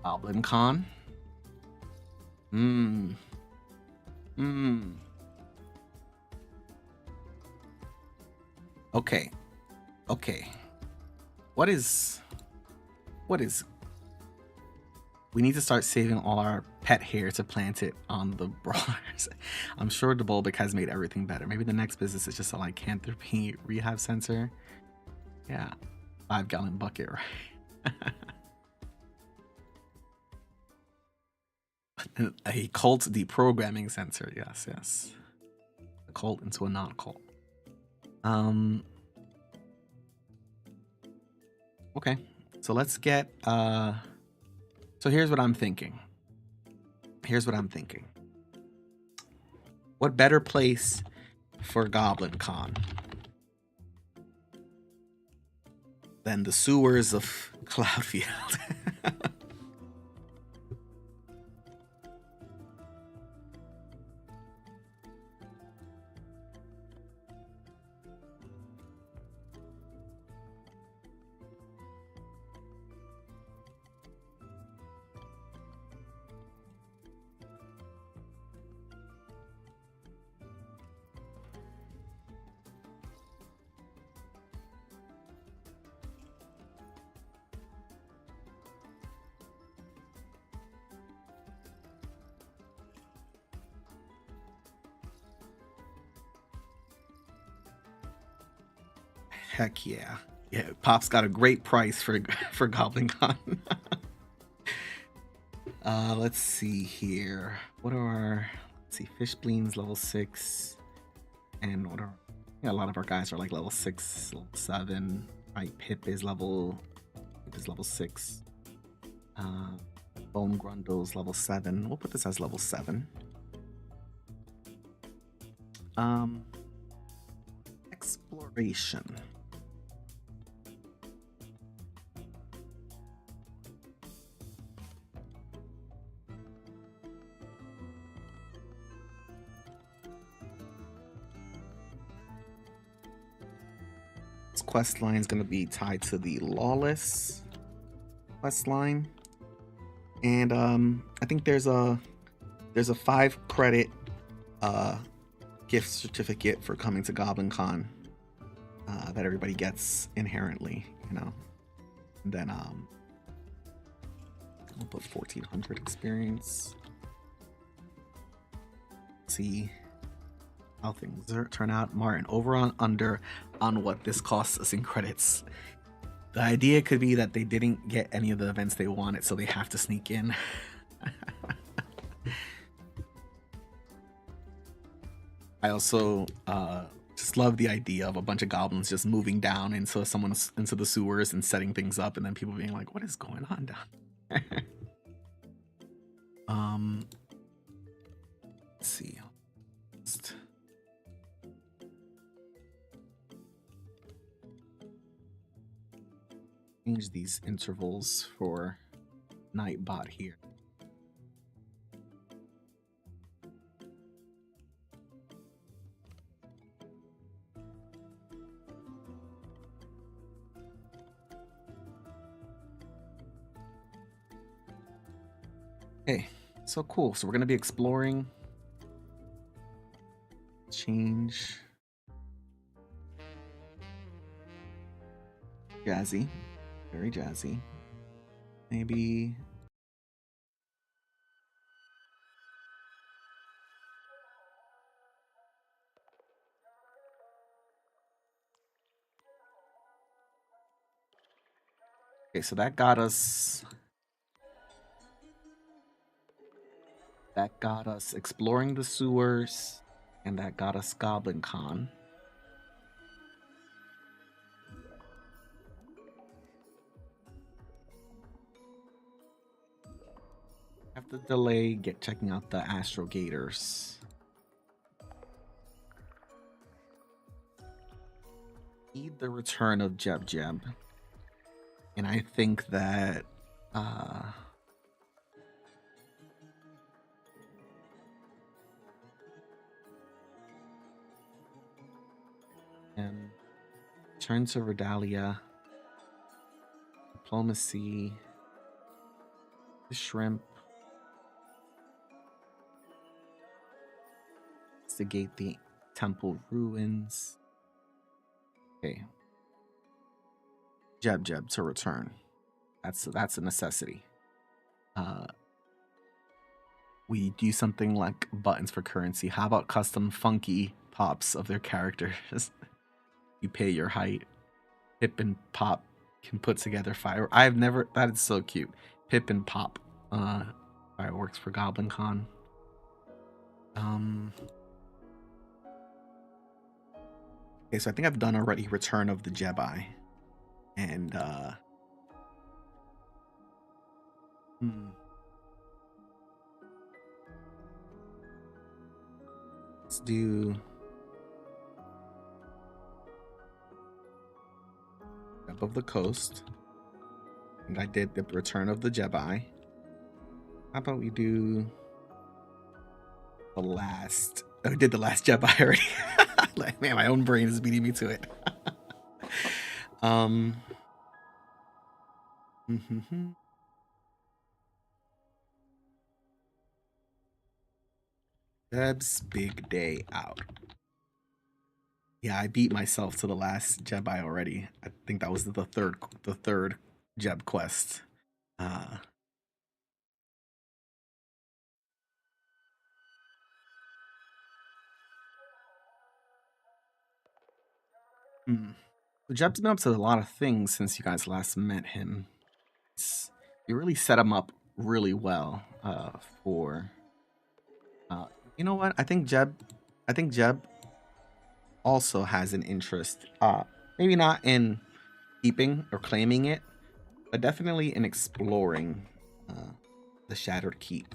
Goblin Con. Okay. Okay. What is we need to start saving all our pet hair to plant it on the brawlers. I'm sure the Bulbic has made everything better. Maybe the next business is just a lycanthropy rehab center. Yeah, 5-gallon bucket, right? A cult deprogramming center. Yes, yes. A cult into a non-cult. Okay, so let's get so here's what I'm thinking. What better place for Goblin Con than the sewers of Cloudfield? Heck yeah. Yeah, Pop's got a great price for Goblin Con. Let's see here. What are our, let's see, Fish Bleens level 6. And what are, yeah, a lot of our guys are like level 6, level 7. Right, Pip is level 6. Bone Grundle's level 7. We'll put this as level 7. Exploration. This quest line is going to be tied to the Lawless quest line, and I think there's a 5 credit gift certificate for coming to Goblin Con that everybody gets inherently, you know. And then we'll put 1400 experience. See how things turn out. Martin, over on under on what this costs us in credits. The idea could be that they didn't get any of the events they wanted, so they have to sneak in. I also just love the idea of a bunch of goblins just moving down into the sewers and setting things up, and then people being like, "What is going on down there?" Let's see. Change these intervals for Nightbot here. Okay, so cool. So we're gonna be exploring. Change. Jazzy. Very jazzy. Maybe. Okay, so that got us. That got us exploring the sewers, and that got us Goblin Con. Have to delay checking out the Astrogators. Need the return of Jeb Jeb. And I think that and turn to Redalia. Diplomacy. The shrimp. Instigate the temple ruins. Okay. Jeb Jeb to return. That's a necessity. We do something like buttons for currency. How about custom funky pops of their characters? You pay your height. Pip and Pop can put together fire. I've never. That is so cute. Pip and Pop. Fireworks for Goblin Con. Okay, so I think I've done already Return of the Jedi. And let's do Up of the Coast. And I did the Return of the Jedi. How about we do the last... Oh, we did the Last Jedi already. Like, man, my own brain is beating me to it. Deb's big day out. Yeah, I beat myself to the Last Jedi already. I think that was the third Jeb quest. Jeb's been up to a lot of things since you guys last met him. You really set him up really well for. You know what? I think Jeb also has an interest. Maybe not in keeping or claiming it, but definitely in exploring the Shattered Keep.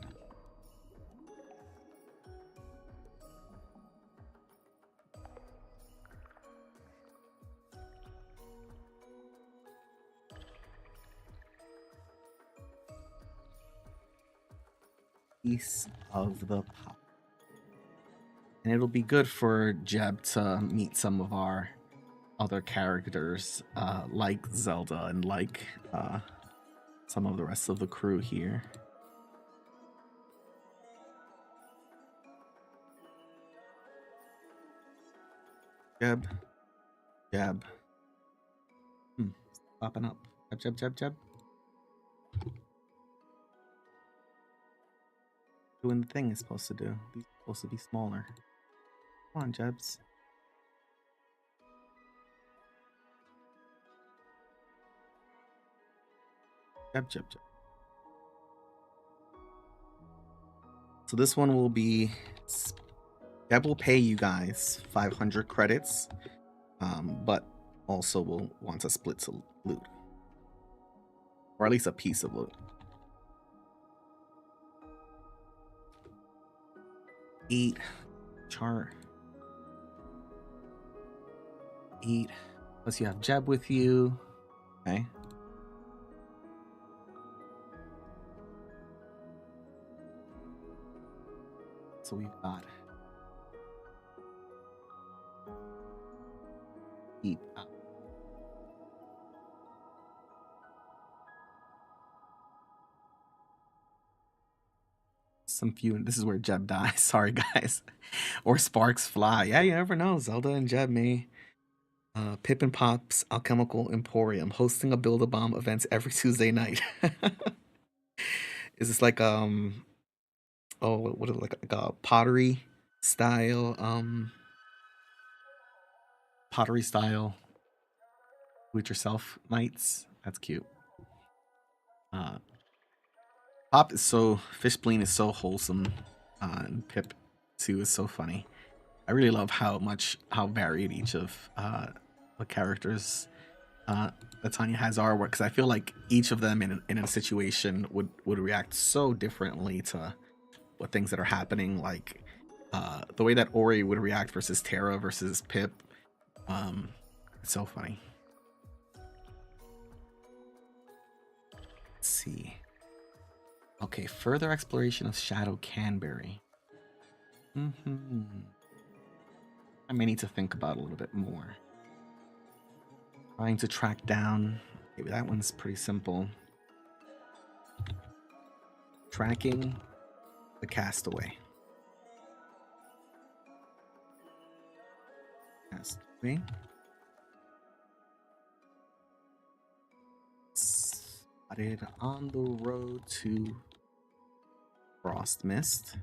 Piece of the pop. And it'll be good for Jeb to meet some of our other characters, like Zelda and like some of the rest of the crew here. Jab. Jab. Popping up. Jab, jab, jab, jab. Doing the thing it's supposed to do. These are supposed to be smaller. Come on, jabs. Jab, jab, jab. So this one will be, Jab will pay you guys 500 credits, but also will want to split some loot. Or at least a piece of loot. 8 chart. 8. Plus you have Jeb with you. Okay. So we've got 8 up. Some few, and this is where Jeb dies. Sorry, guys. Or sparks fly. Yeah, you never know. Zelda and Jeb may. Pip and Pop's Alchemical Emporium hosting a Build-A-Bomb events every Tuesday night. Is this like oh, what is it, like a pottery style do it yourself nights? That's cute. Pop is so, Fishbleen is so wholesome, and Pip too is so funny. I really love how varied each of the characters that Tanya has are, because I feel like each of them in a situation would react so differently to what things that are happening. Like the way that Ori would react versus Terra versus Pip. It's so funny. Let's see. Okay, further exploration of Shadow Canberry. I may need to think about it a little bit more. Trying to track down. Maybe that one's pretty simple. Tracking the castaway. Castaway. Spotted on the road to Frost Mist.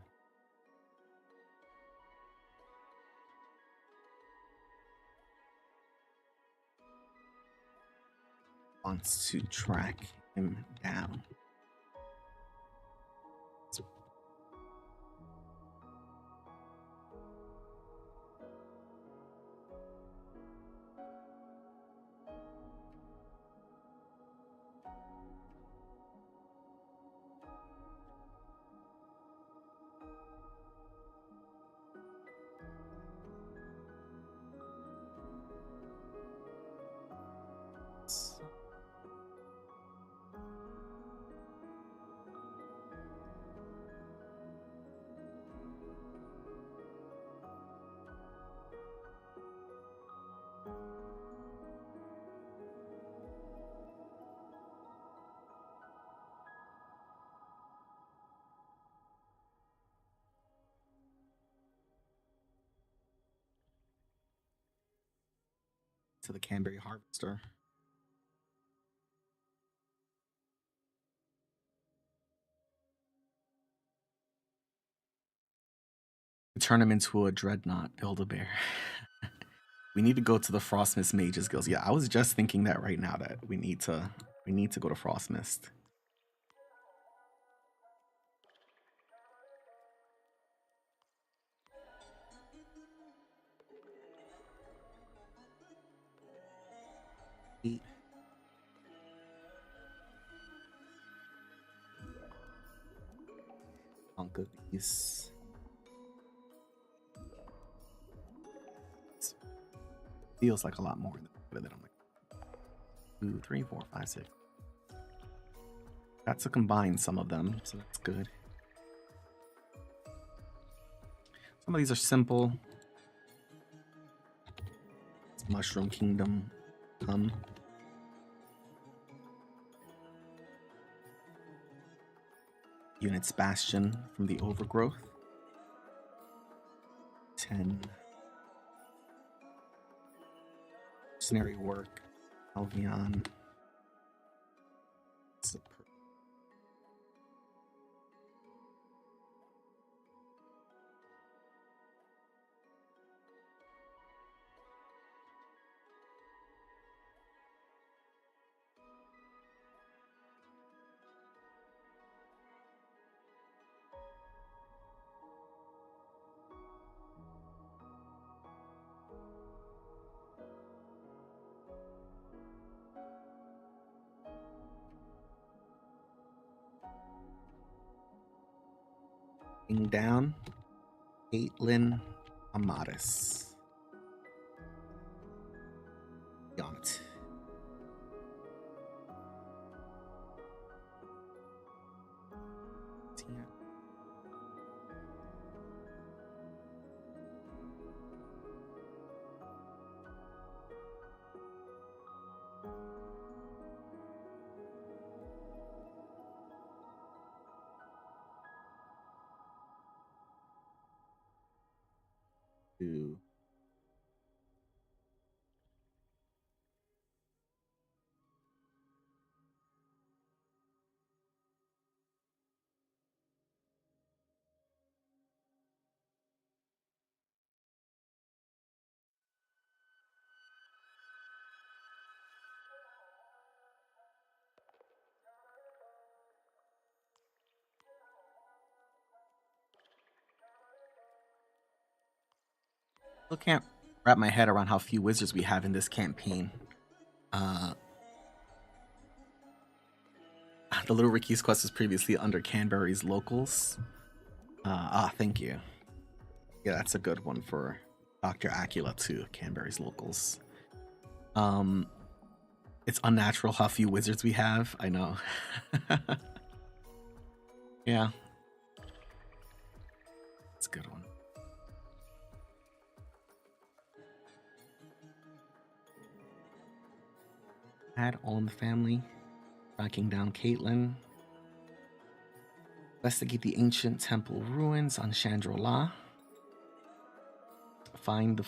Wants to track him down. To the Canberry Harvester. Turn him into a dreadnought Build-A-Bear. We need to go to the Frostmist Mages Guilds. Yeah, I was just thinking that right now, that we need to go to Frostmist. Conquer these. Feels like a lot more than I'm like 2, 3, 4, 5, 6. Got to combine some of them, so that's good. Some of these are simple. It's Mushroom Kingdom. Units Bastion from the Overgrowth. 10. mercenary work. Alvion. Down, Caitlin Amatis. On it. Two. Still can't wrap my head around how few wizards we have in this campaign. The Little Ricky's quest was previously under Canberry's locals. Thank you. Yeah, that's a good one for Dr. Acula too, Canberry's locals. It's unnatural how few wizards we have. I know. Yeah. It's a good one. Add all in the family. Tracking down Caitlin. Investigate the ancient temple ruins on Chandra-La. Find the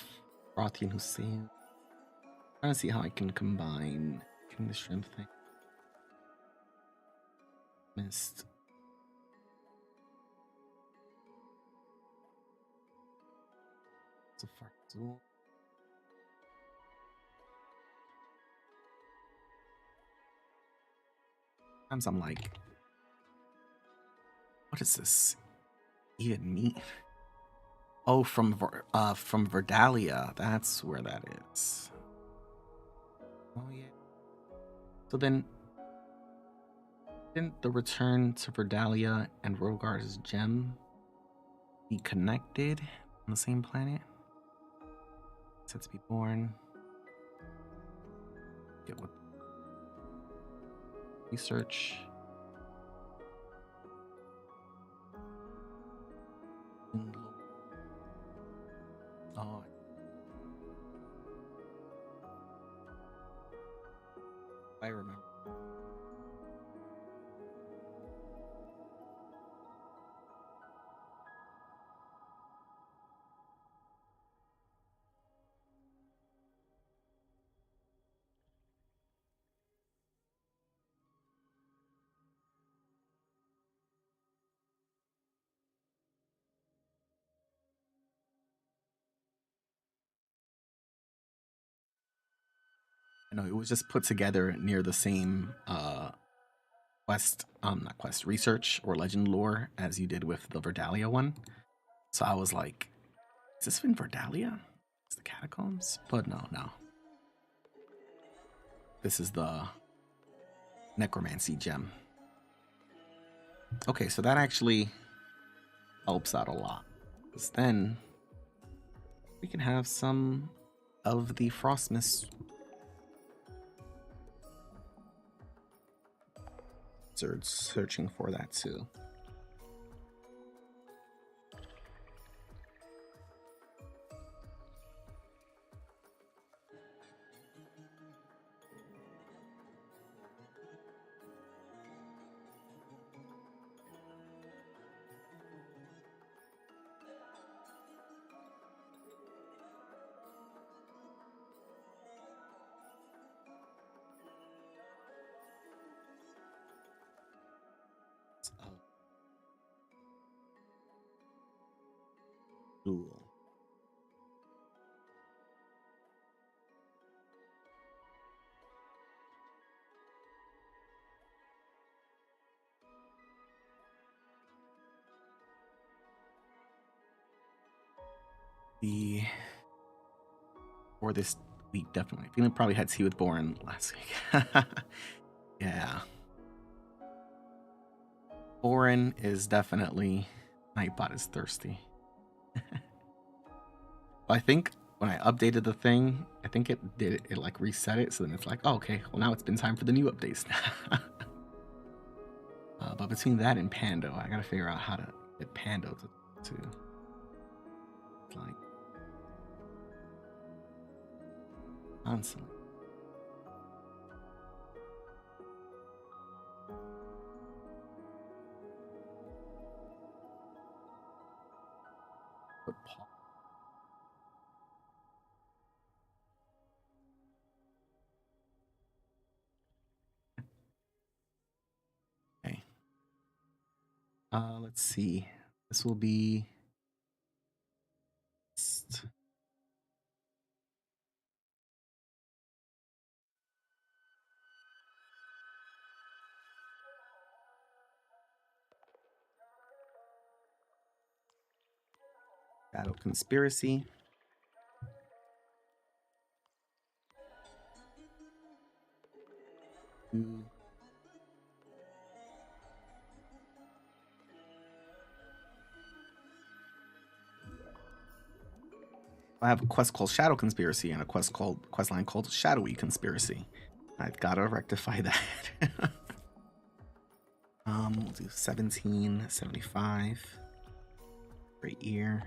Frothian Hussein. Trying to see how I can combine the shrimp thing. Missed. It's a Farzoul. Sometimes I'm like, what is this? Even meat? Oh, from Verdalia. That's where that is. Oh yeah. So then, didn't the return to Verdalia and Rogar's gem be connected on the same planet? Set to be born. Get what? Research. Oh. I remember. I know it was just put together near the same quest, not quest, research or legend lore as you did with the Verdalia one. So I was like, is this in Verdalia? It's the catacombs? But no. This is the necromancy gem. Okay, so that actually helps out a lot. Because then we can have some of the Frostmas searching for that too. Cool. For this week, definitely. I think I probably had tea with Boren last week. Yeah. Boren is definitely Nightbot is thirsty. I think when I updated the thing, I think it did it like reset it, so then it's like, oh, okay, well now it's been time for the new updates. But between that and Pando, I gotta figure out how to get Pando to like constantly. Put Paul. Okay. Let's see. This will be. Shadow Conspiracy. I have a quest called Shadow Conspiracy and a questline called Shadowy Conspiracy. I've got to rectify that. We'll do 1775. Great year.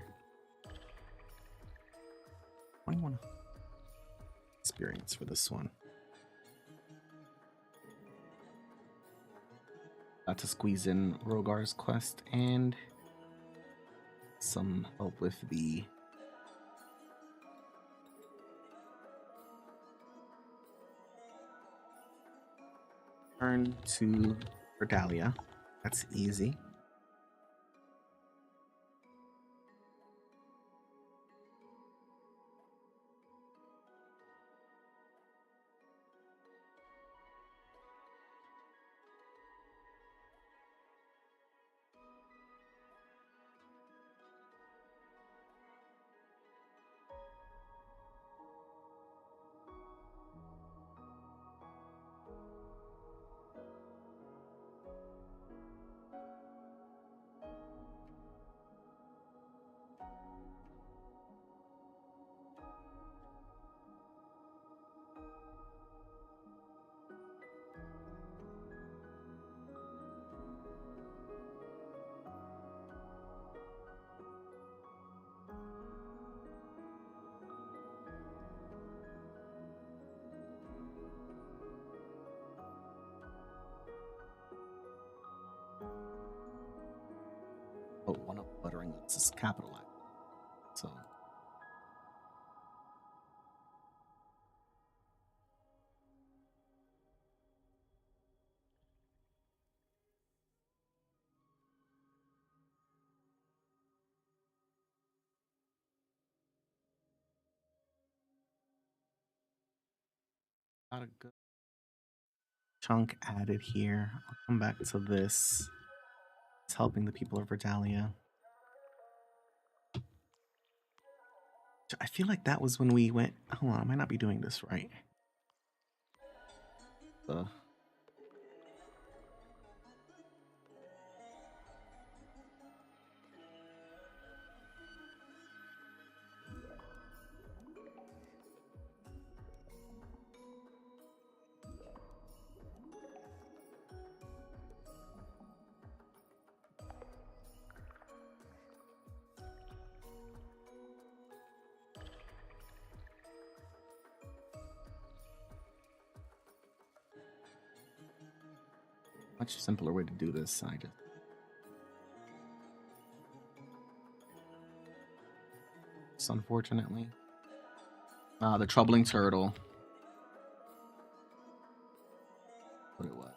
21 experience for this one. Got to squeeze in Rogar's quest and some help with the turn to Regalia. That's easy. Oh, one of buttering is capitalized. So got a good chunk added here. I'll come back to this. It's helping the people of Regalia. I feel like that was when we went. Hold on, I might not be doing this right. Much simpler way to do this. I just unfortunately. The troubling turtle. What it was.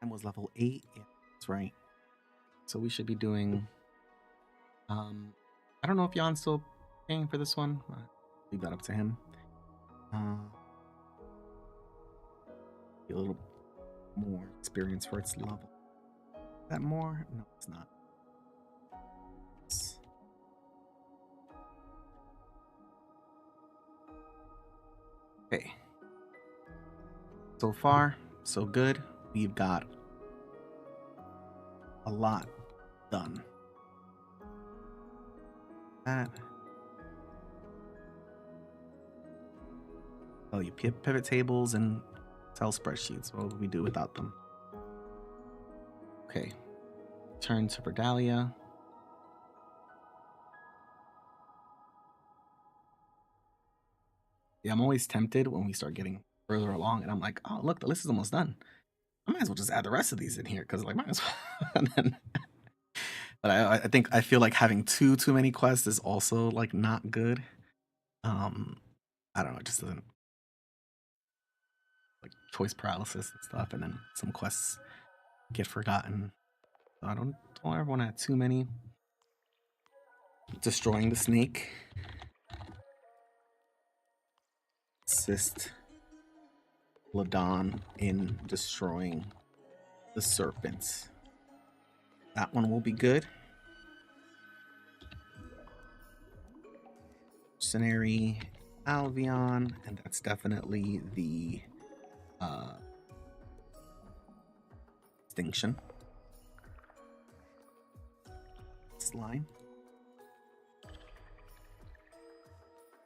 time was level 8. Yeah, that's right. So we should be doing. I don't know if Jan's still paying for this one. Leave that up to him. A little more experience for its level. Is that more? No, it's not. Okay. So far, so good. We've got a lot done. That. Oh, you pivot tables and Excel spreadsheets. What would we do without them? Okay. Turn to Verdalia. Yeah, I'm always tempted when we start getting further along, and I'm like, oh, look, the list is almost done. I might as well just add the rest of these in here because, like, might as well. And then, but I feel like having too many quests is also like not good. I don't know, it just doesn't, like, choice paralysis and stuff, and then some quests get forgotten. So I don't ever want to add too many. Destroying the snake. Assist Ladon in destroying the serpents. That one will be good. Mercenary Albion, and that's definitely the distinction. This line.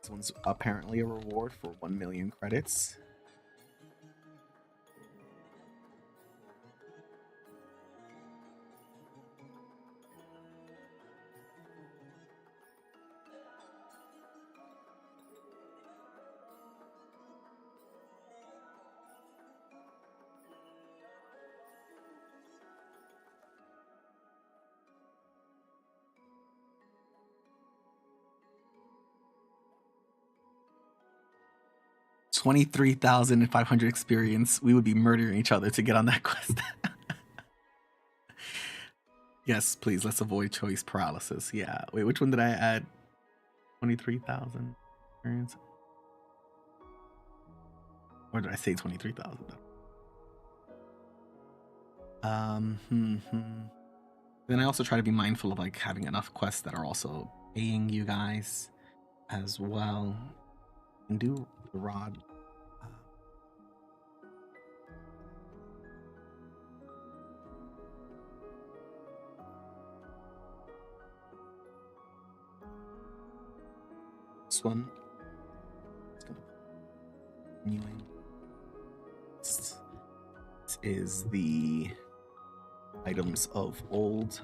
This one's apparently a reward for 1 million credits. $23,500 experience. We would be murdering each other to get on that quest. Yes, please. Let's avoid choice paralysis. Yeah. Wait, which one did I add? 23,000 experience. Or did I say 23,000 though? Then I also try to be mindful of, like, having enough quests that are also paying you guys as well. And do the rod. This one. It's gonna continuing. This is the items of old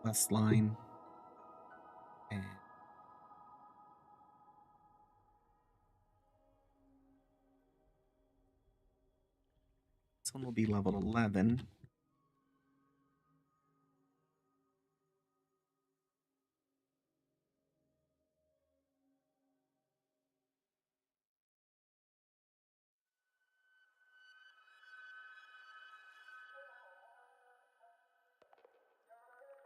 quest line. And this one will be level 11.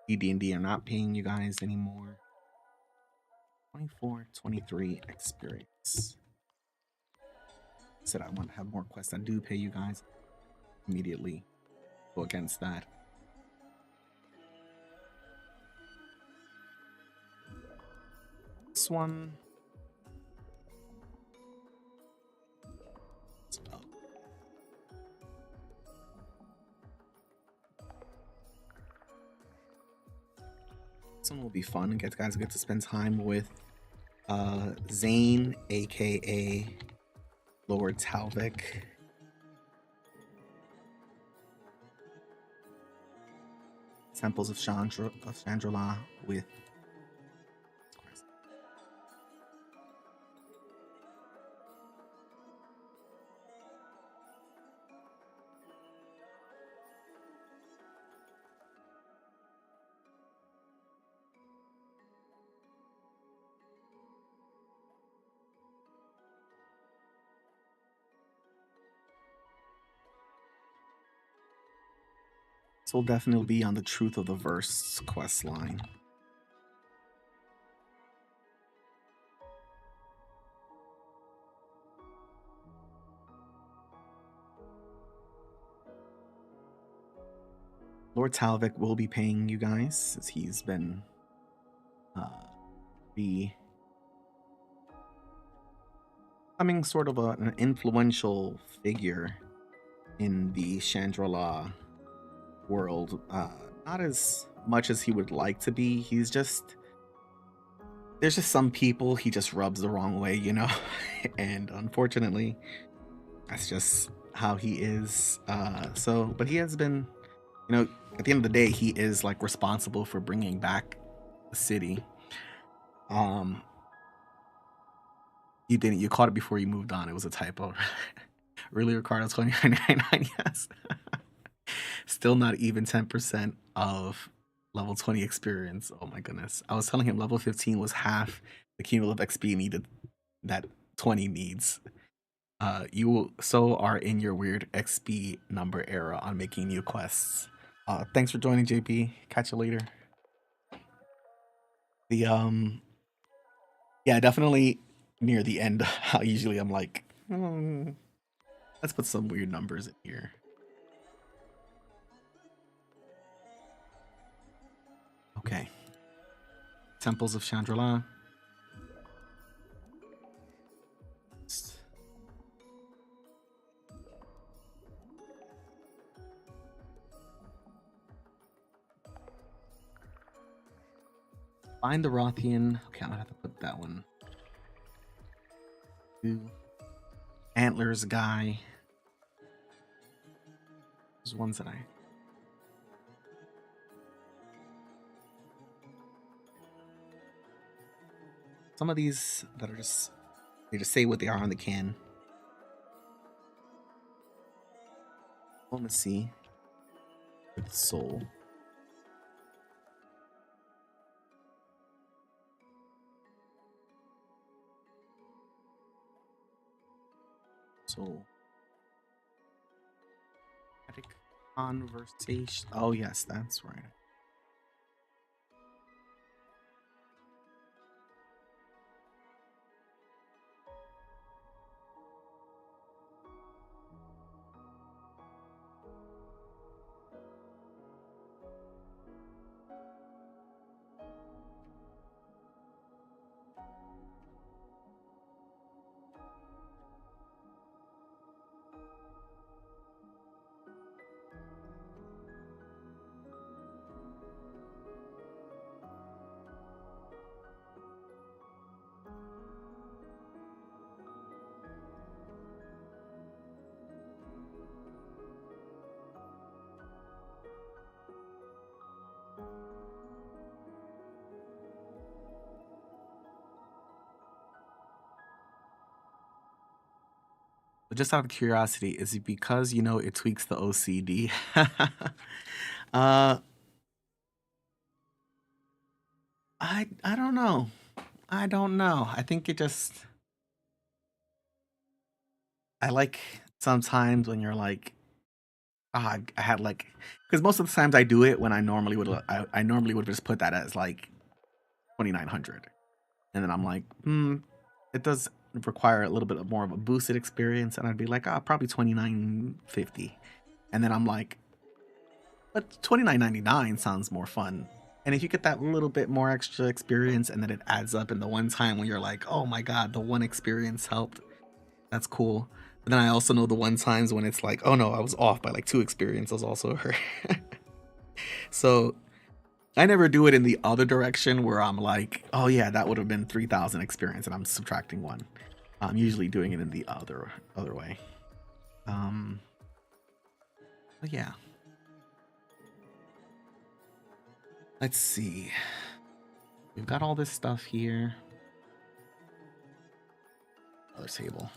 DND are not paying you guys anymore. 24, 23 experience. Said I want to have more quests that do pay you guys. Immediately go against that. This one. This one will be fun. Guys get to spend time with Zane, aka Lord Talvik. Temples of Chandrila with This will definitely be on the Truth of the Verse quest line. Lord Talvik will be paying you guys since he's been becoming sort of an influential figure in the Chandrila world. Not as much as he would like to be. There's just some people he just rubs the wrong way, you know? And unfortunately, that's just how he is. But he has been, you know, at the end of the day, he is like responsible for bringing back the city. You caught it before you moved on. It was a typo. Really, Ricardo, 29.99, yes. Still not even 10% of level 20 experience. Oh my goodness. I was telling him level 15 was half the cumulative XP needed that 20 needs. You so are in your weird XP number era on making new quests. Thanks for joining, JP. Catch you later. Yeah, definitely near the end. Usually I'm like, let's put some weird numbers in here. Okay. Temples of Chandrila. Find the Rothian. Okay, I'm gonna have to put that one. Antlers guy. There's ones that some of these that are they just say what they are on the can. Diplomacy with soul. Soul. Conversation. Oh yes, that's right. But just out of curiosity, is it because you know it tweaks the OCD? uh I don't know. I don't know. I think it just I like sometimes when you're like, I had like, because most of the times I do it when I normally would just put that as like 2900, and then I'm like, it does require a little bit more of a boosted experience, and I'd be like, probably 2950, and then I'm like, but 29.99 sounds more fun. And if you get that little bit more extra experience and then it adds up in the one time when you're like, oh my god, the one experience helped, that's cool. But then I also know the one times when it's like, oh no, I was off by like 2 experiences also hurt. So I never do it in the other direction where I'm like, oh yeah, that would have been 3,000 experience and I'm subtracting 1. I'm usually doing it in the other way. But yeah. Let's see. We've got all this stuff here. Other table.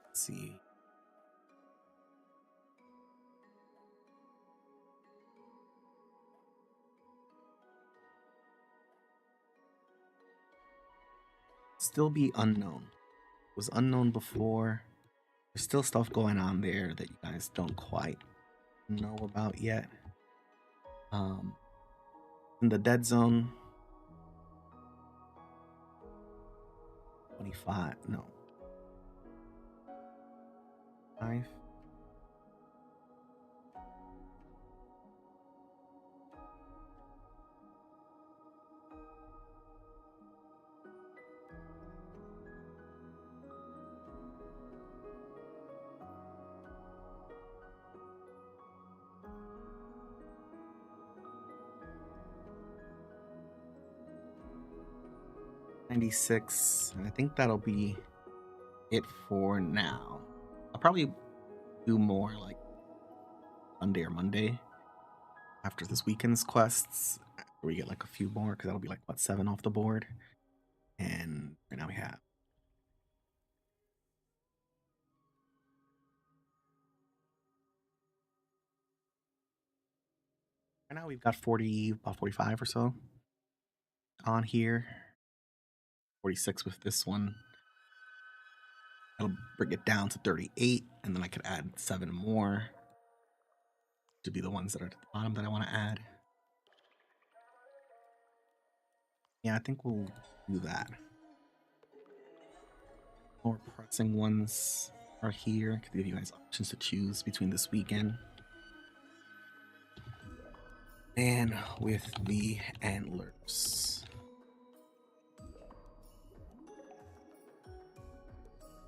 Let's see. still be unknown. It was unknown before. There's still stuff going on there that you guys don't quite know about yet. In the dead zone, 25, no, 5. 96, and I think that'll be it for now. I'll probably do more like Sunday or Monday after this weekend's quests. After we get like a few more, because that'll be like what, 7 off the board. And right now we have right now we've got 40, about 45 or so on here. 46 with this one. That'll bring it down to 38, and then I could add 7 more to be the ones that are at the bottom that I want to add. Yeah, I think we'll do that. More pressing ones are here. Could give you guys options to choose between this weekend. And with the antlers.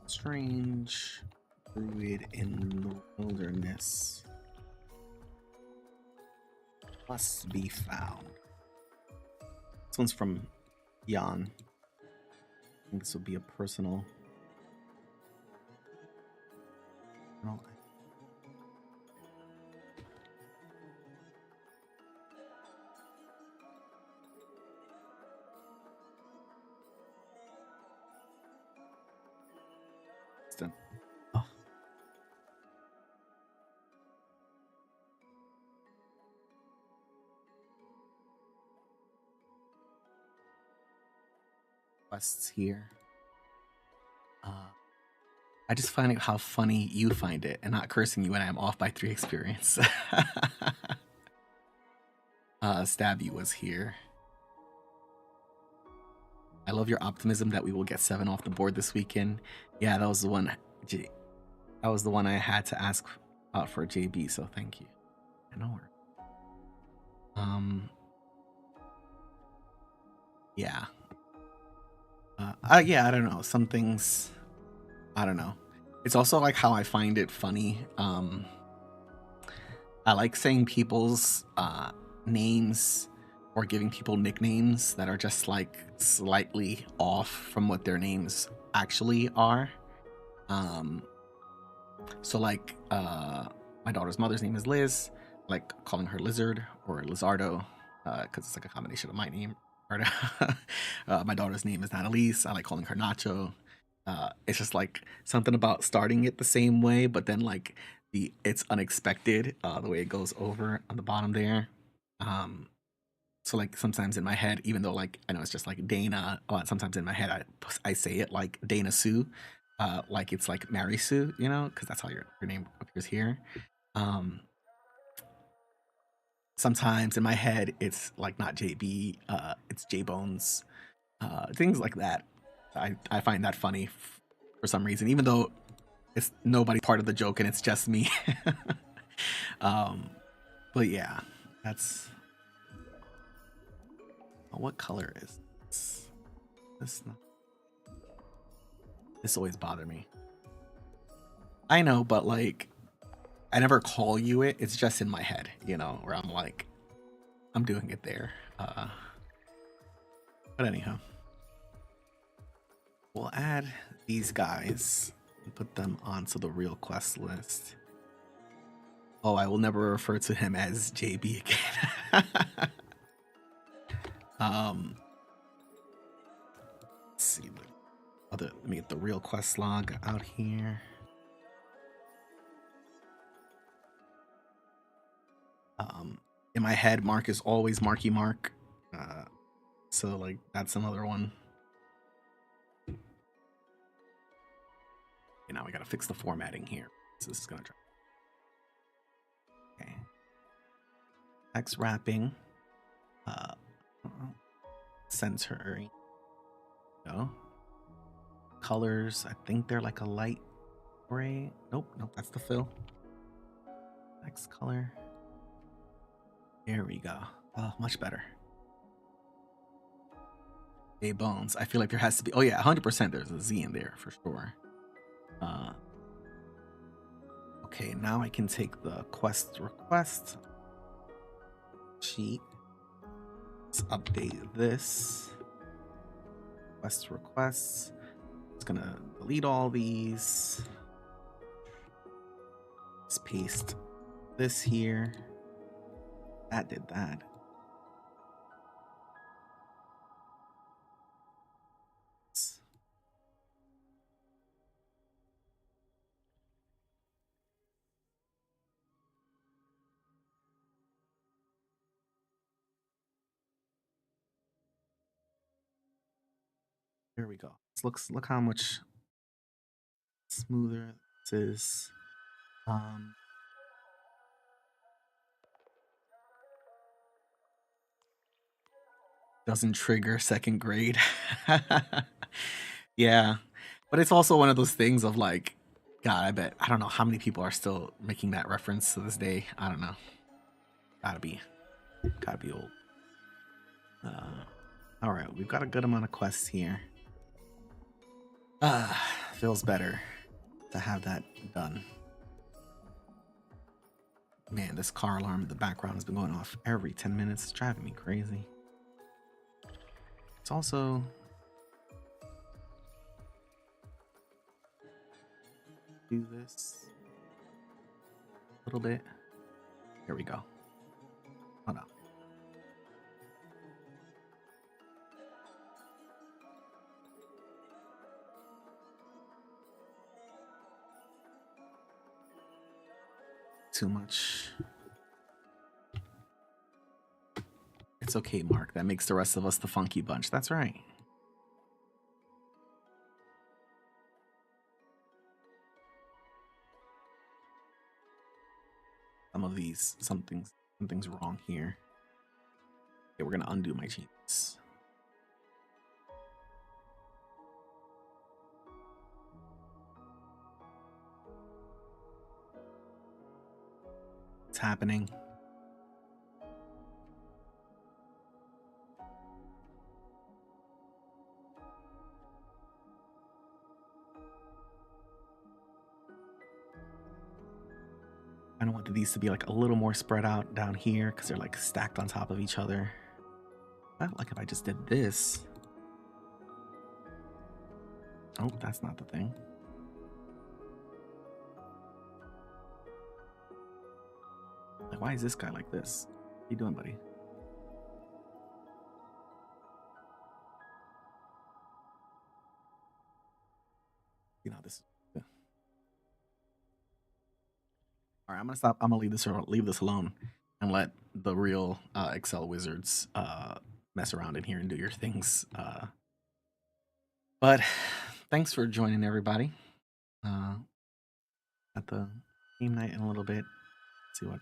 Strange druid in the wilderness must be found. This one's from Jan. I think this would be a personal. Oh. Quests here. I just find it how funny you find it, and not cursing you when I'm off by 3 experience. Stabby was here. I love your optimism that we will get 7 off the board this weekend. Yeah, that was the one. That was the one I had to ask out for JB. So thank you. I know her. Yeah. Yeah, I don't know. Some things, I don't know. It's also like how I find it funny. I like saying people's names or giving people nicknames that are just like slightly off from what their names actually are. So like my daughter's mother's name is Liz, like calling her Lizard or Lizardo, because it's like a combination of my name. My daughter's name is Annalise. I like calling her Nacho. It's just like something about starting it the same way, but then like it's unexpected the way it goes over on the bottom there. So like sometimes in my head, even though like I know it's just like Dana, sometimes in my head I say it like Dana Sue, like it's like Mary Sue, you know, because that's how your name appears here. Sometimes in my head it's like not JB, it's J Bones, things like that. I find that funny for some reason, even though it's nobody part of the joke and it's just me. But yeah, that's. What color is this? This always bothered me. I know, but like, I never call you it. It's just in my head, you know, where I'm like, I'm doing it there. But anyhow, we'll add these guys and put them onto the real quest list. Oh, I will never refer to him as JB again. Let's see. Let me get the real quest log out here. In my head, Mark is always Marky Mark. So like that's another one. Okay, now we gotta fix the formatting here. So this is gonna try. Okay. Text wrapping. Centering. No. Colors. I think they're like a light gray. Nope, that's the fill. Next color. There we go. Oh, much better. A bones. I feel like there has to be. Oh yeah, 100%. There's a Z in there for sure. Okay, now I can take the quest request sheet. Let's update this. Quest requests. It's gonna delete all these. Let's paste this here. That did that. There we go. Look how much smoother this is. Doesn't trigger second grade. Yeah. But it's also one of those things of like, God, I don't know how many people are still making that reference to this day. I don't know. Gotta be old. All right, we've got a good amount of quests here. Feels better to have that done. Man, this car alarm in the background has been going off every 10 minutes. It's driving me crazy. It's also do this a little bit. Here we go. Oh no. Too much. It's okay, Mark. That makes the rest of us the funky bunch. That's right. Some of these, something's wrong here. Okay, we're gonna undo my changes. It's happening. I don't want these to be like a little more spread out down here because they're like stacked on top of each other. Well, like if I just did this. Oh, that's not the thing. Like, why is this guy like this? What are you doing, buddy? You know this. Yeah. All right, I'm gonna stop. I'm gonna leave this alone and let the real Excel wizards mess around in here and do your things. But thanks for joining, everybody. At the game night in a little bit. See what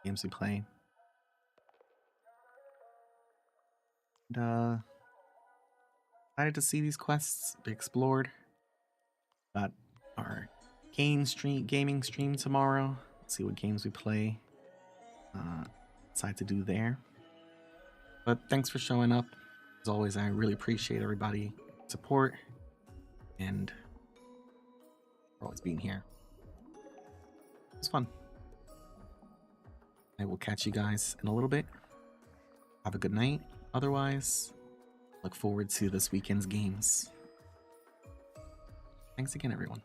games we play. And excited to see these quests be explored. Got our gaming stream tomorrow. Let's see what games we play. Decide to do there. But thanks for showing up. As always, I really appreciate everybody support and for always being here. It's fun. I will catch you guys in a little bit. Have a good night. Otherwise, look forward to this weekend's games. Thanks again, everyone.